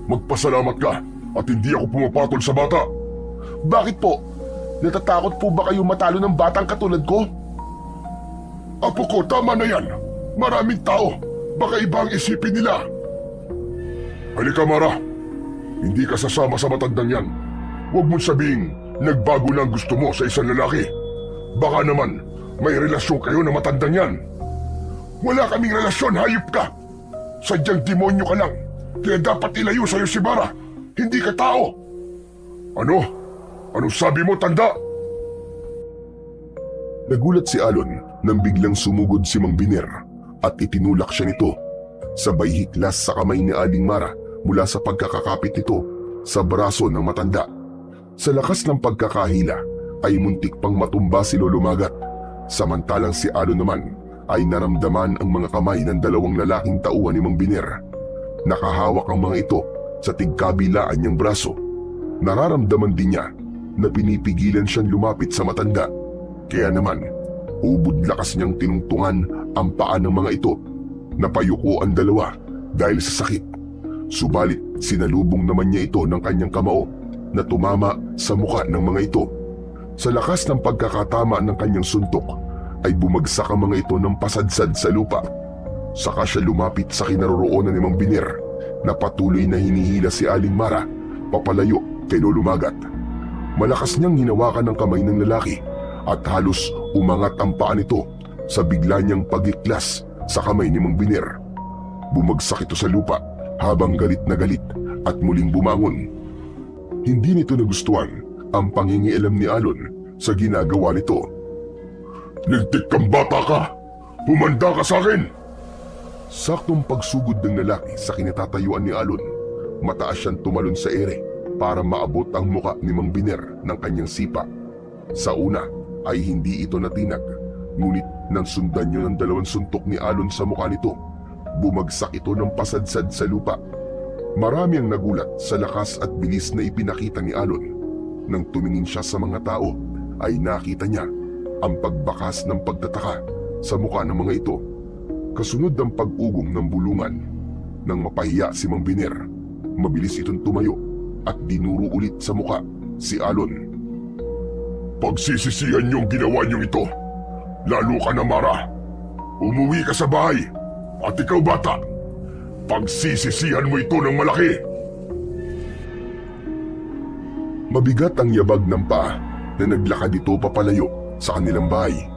Magpasalamat ka at hindi ako pumapatol sa bata. Bakit po? Natatakot po ba kayo matalo ng batang katulad ko? Apo ko, tama na yan. Maraming tao. Baka iba ang isipin nila. Halika, Mara. Hindi ka sasama sa matandang yan. Huwag mong sabihing nagbago na ang gusto mo sa isang lalaki. Baka naman may relasyon kayo na matandang yan. Wala kaming relasyon, hayop ka. Sadyang demonyo ka lang. Kaya dapat ilayo sa'yo si Mara. Hindi ka tao. Ano? Anong sabi mo, tanda? Nagulat si Alon nang biglang sumugod si Mang Biner at itinulak siya nito. Sabay hiklas sa kamay ni Aling Mara mula sa pagkakakapit nito sa braso ng matanda. Sa lakas ng pagkakahila ay muntik pang matumba si Lolo Magat. Samantalang si Alon naman ay naramdaman ang mga kamay ng dalawang lalaking tauhan ni Mang Biner. Nakahawak ang mga ito sa tigkabilaan niyang braso. Nararamdaman din niya na pinipigilan siyang lumapit sa matanda. Kaya naman, ubod lakas niyang tinungtungan ang paa ng mga ito. Napayuko ang dalawa dahil sa sakit. Subalit sinalubong naman niya ito ng kanyang kamao na tumama sa muka ng mga ito. Sa lakas ng pagkakatama ng kanyang suntok ay bumagsak ang mga ito ng pasadsad sa lupa. Saka siya lumapit sa kinaroroonan ni Mang Biner na patuloy na hinihila si Aling Mara papalayo kay Lolo Magat. Malakas niyang hinawakan ng kamay ng lalaki at halos umangat ang paa nito sa bigla niyang pagiklas sa kamay ni Mang Biner. Bumagsak ito sa lupa habang galit na galit at muling bumangon. Hindi nito nagustuhan ang pangingialam ni Alon sa ginagawa nito. Lintik kang bata ka! Humanda ka sa akin! Saktong pagsugod ng lalaki sa kinatatayuan ni Alon, mataas siyang tumalon sa ere para maabot ang muka ni Mang Biner ng kanyang sipa. Sa una ay hindi ito natinag, ngunit nang sundan niya ng dalawang suntok ni Alon sa mukha nito, bumagsak ito ng pasadsad sa lupa. Marami ang nagulat sa lakas at bilis na ipinakita ni Alon. Nang tumingin siya sa mga tao, ay nakita niya ang pagbakas ng pagtataka sa mukha ng mga ito. Kasunod ang pag-ugong ng bulungan. Nang mapahiya si Mang Biner, mabilis itong tumayo at dinuro ulit sa mukha si Alon. Pagsisisihan niyong ginawa niyong ito. Lalo ka na, Mara. Umuwi ka sa bahay. At ikaw, bata, pagsisisihan mo ito ng malaki. Mabigat ang yabag ng paa na naglakad ito papalayo sa kanilang bahay,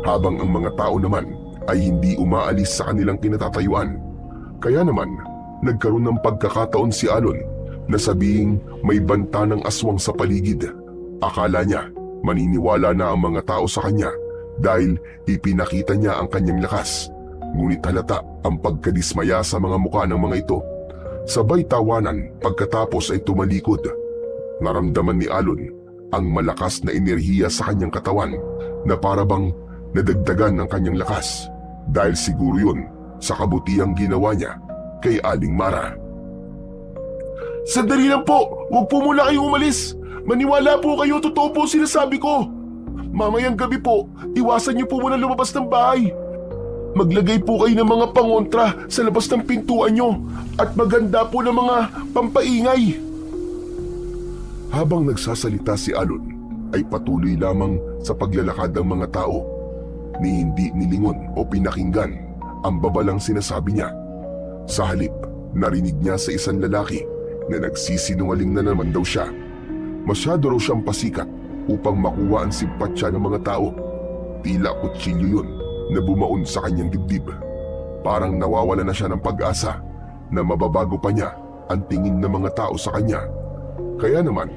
habang ang mga tao naman ay hindi umaalis sa kanilang kinatatayuan. Kaya naman, nagkaroon ng pagkakataon si Alon na sabihing may banta ng aswang sa paligid. Akala niya maniniwala na ang mga tao sa kanya dahil ipinakita niya ang kanyang lakas. Ngunit halata ang pagkadismaya sa mga mukha ng mga ito. Sabay tawanan pagkatapos ay tumalikod. Naramdaman ni Alon ang malakas na enerhiya sa kanyang katawan na parabang nadagdagan ng kanyang lakas dahil siguro yun sa kabutihang ginawa niya kay Aling Mara. Sandali lang po! Huwag po muna kayong umalis! Maniwala po kayo, totoo po sinasabi ko! Mamayang gabi po, iwasan niyo po muna lumabas ng bahay. Maglagay po kayo ng mga pangontra sa labas ng pintuan niyo at maganda po ng mga pampaingay. Habang nagsasalita si Alon, ay patuloy lamang sa paglalakad ng mga tao. Ni hindi nilingon o pinakinggan ang babalang sinasabi niya. Sa halip, narinig niya sa isang lalaki na nagsisinungaling na naman daw siya. Masyado raw siyang pasikat upang makuha ang simpatya ng mga tao. Tila kutsilyo yun na bumaon sa kanyang dibdib. Parang nawawala na siya ng pag-asa na mababago pa niya ang tingin ng mga tao sa kanya. Kaya naman,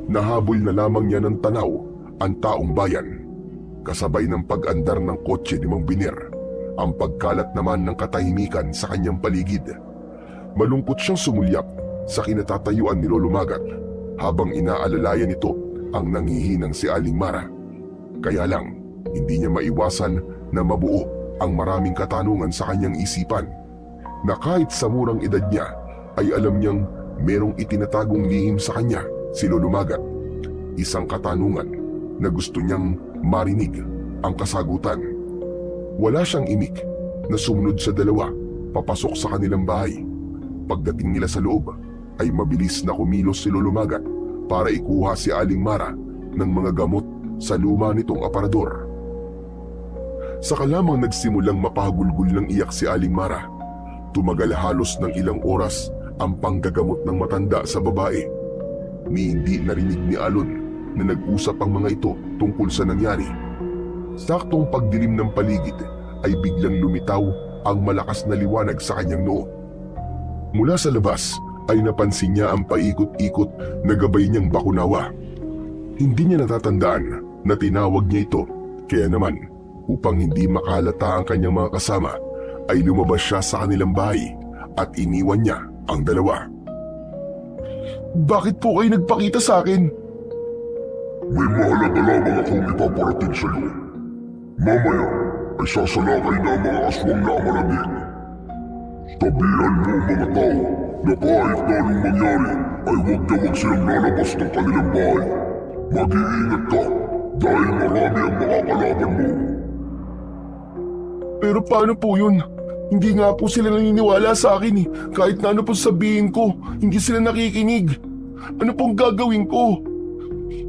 nahabol na lamang niya ng tanaw ang taong bayan. Kasabay ng pag-andar ng kotse ni Mang Biner, ang pagkalat naman ng katahimikan sa kanyang paligid. Malungkot siyang sumulyap sa kinatatayuan ni Lolo Magat habang inaalalayan nito ang nanghihinang si Aling Mara. Kaya lang, hindi niya maiwasan na mabuo ang maraming katanungan sa kanyang isipan, na kahit sa murang edad niya ay alam niyang merong itinatagong lihim sa kanya si Lolo Magat. Isang katanungan na gusto niyang marinig ang kasagutan. Wala siyang imik na sumunod sa dalawa papasok sa kanilang bahay. Pagdating nila sa loob ay mabilis na kumilos si Lolo Magat para ikuha si Aling Mara ng mga gamot sa luma nitong aparador. Saka lamang nagsimulang mapahagulgul ng iyak si Aling Mara. Tumagal halos ng ilang oras ang panggagamot ng matanda sa babae. Ni hindi narinig ni Alon na nag-usap ang mga ito tungkol sa nangyari. Saktong pagdilim ng paligid ay biglang lumitaw ang malakas na liwanag sa kanyang noo. Mula sa labas ay napansin niya ang paikot-ikot na gabay niyang bakunawa. Hindi niya natatandaan na tinawag niya ito Kaya naman, upang hindi makalata ang kanyang mga kasama, ay lumabas siya sa kanilang bahay at iniwan niya ang dalawa. Bakit po kayo nagpakita sa akin? May mahalaga lamang akong ipaparating sa iyo. Mamaya ay sasalakay na ang mga aswang na amalagin. Tabihan mo ang mga tao na kahit na anong mangyari ay huwag na huwag silang lalabas ng kanilang bahay. Mag-iingat ka dahil marami ang makakalaban mo. Pero paano po yun? Hindi nga po sila naniniwala sa akin eh. Kahit na ano po sabihin ko, hindi sila nakikinig. Ano pong gagawin ko?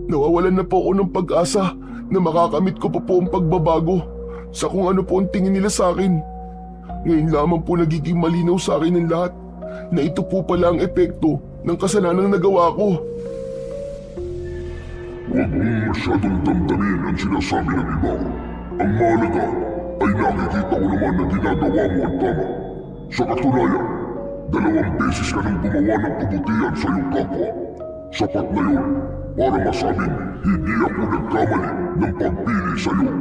Nawawalan na po ako ng pag-asa na makakamit ko pa po ang pagbabago sa kung ano po ang tingin nila sa akin. Ngayon lamang po nagiging malinaw sa akin ng lahat na ito po pala ang epekto ng kasalanang nagawa ko. Huwag mong masyadong damdamin ang sinasabi ng iba. Ang mahalaga ay nakikita ko naman na ginagawa mo ang tama. Sa katunayan, 2 beses ka nang gumawa ng kabutihan sa iyong kapwa. Sapat na yun para masabing hindi ako nagkamali ng pagpili sa iyo.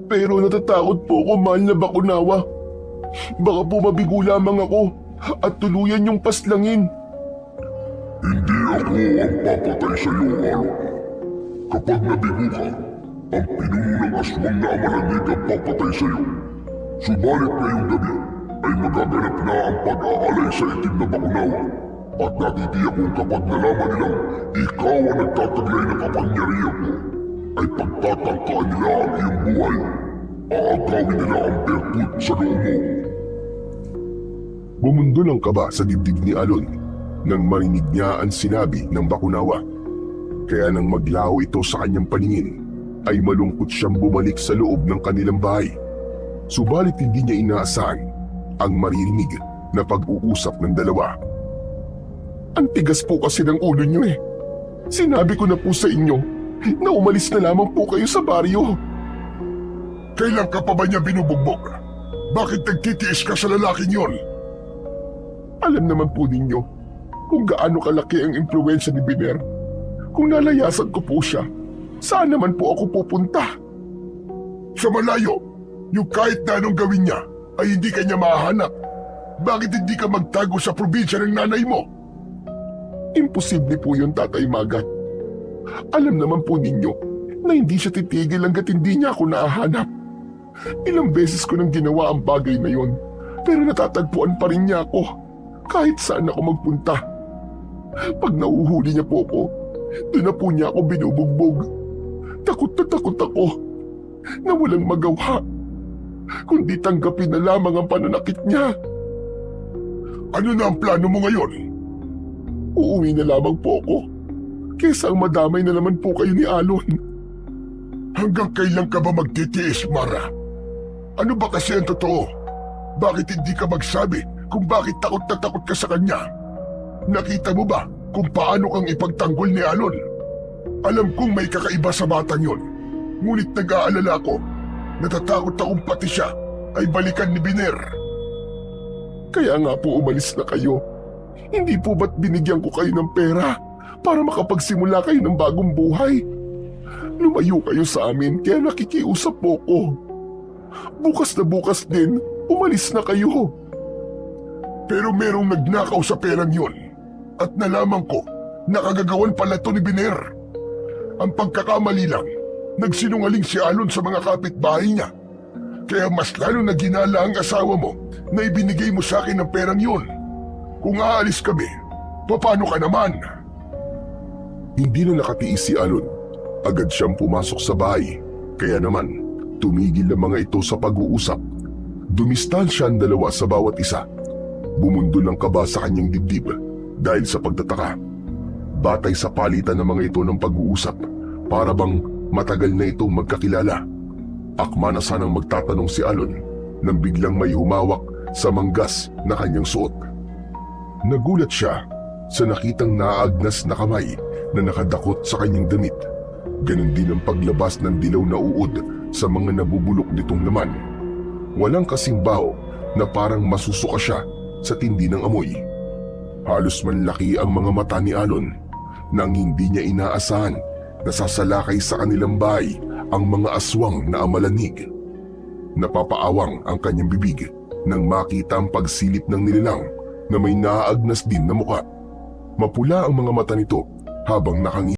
Pero natatakot po ako, mahal na Bakunawa. Baka po mabigo lamang ako at tuluyan yung paslangin. Hindi ako ang papatay sa iyo, Alon. Kapag nabigo ka, ang pinuno ng aswang na amalagig ang papatay sa iyo. Subalit ngayong gabi ay magaganap na ang pag-aalay sa itim na Bakunawa. At natitiyak kong kapag nalaman nilang ikaw ang nagtataglay na kapangyarihan mo, ay pagtatangkaan nila ang iyong buhay. Aagawin nila ang berput sa loob mo. Bumundol ang kaba sa dibdib ni Alon nang marinig niya ang sinabi ng Bakunawa. Kaya nang maglaho ito sa kanyang paningin, ay malungkot siyang bumalik sa loob ng kanilang bahay. Subalit hindi niya inaasahan ang maririnig na pag-uusap ng dalawa. Ang tigas po kasi ng ulo niyo eh. Sinabi ko na po sa inyo na umalis na lamang po kayo sa baryo. Kailan ka pa ba niya binubugbog? Bakit nagtitiis ka sa lalaking yon? Alam naman po ninyo kung gaano kalaki ang impluwensya ni Biner. Kung nalayasan ko po siya, saan naman po ako pupunta? Sa malayo, yung kahit na anong gawin niya ay hindi ka niya mahahanap. Bakit hindi ka magtago sa probinsya ng nanay mo? Imposible po yun, Tatay Magat. Alam naman po ninyo na hindi siya titigil hanggat hindi niya ako nahahanap. Ilang beses ko nang ginawa ang bagay na yon, pero natatagpuan pa rin niya ako kahit saan ako magpunta. Pag nauhuli niya po ako, doon na po niya ako binubugbog. Takot na takot ako na walang magawa, kundi tanggapin na lamang ang pananakit niya. Ano na ang plano mo ngayon? Uuwi na lamang po ako, kesa ang madamay na naman po kayo ni Alon. Hanggang kailan ka ba magtitiis, Mara? Ano ba kasi ang totoo? Bakit hindi ka magsabi kung bakit takot na takot ka sa kanya? Nakita mo ba kung paano kang ipagtanggol ni Alon? Alam kong may kakaiba sa batang yon. Ngunit nag-aalala ko, natatakot akong pati siya ay balikan ni Biner. Kaya nga po umalis na kayo. Hindi po ba't binigyan ko kayo ng pera para makapagsimula kayo ng bagong buhay? Lumayo kayo sa amin kaya nakikiusap po ko. Bukas na bukas din, umalis na kayo. Pero merong nagnakaw sa perang yon at nalaman ko na kagagawan pala to ni Biner. Ang pagkakamali lang, nagsinungaling si Alon sa mga kapitbahay niya. Kaya mas lalo na ginala ang asawa mo na ibinigay mo sa akin ang perang yon. Kung aalis kami, paano ka naman? Hindi na nakatiis si Alon. Agad siyang pumasok sa bahay. Kaya naman, tumigil ang mga ito sa pag-uusap. Dumistansya ang dalawa sa bawat isa. Bumundol ang kaba sa kanyang dibdib dahil sa pagtataka. Batay sa palitan ng mga ito ng pag-uusap, para bang matagal na itong magkakilala. Akma na sanang magtatanong si Alon nang biglang may humawak sa manggas na kanyang suot. Nagulat siya sa nakitang naaagnas na kamay na nakadakot sa kanyang damit. Ganon din ang paglabas ng dilaw na uod sa mga nabubulok nitong laman. Walang kasing baho na parang masusuka siya sa tindi ng amoy. Halos manlaki ang mga mata ni Alon nang hindi niya inaasahan na sasalakay sa kanilang bahay ang mga aswang na amalanig. Napapaawang ang kanyang bibig nang makita ang pagsilip ng nilalang na may naaagnas din na muka. Mapula ang mga mata nito habang nakangiti.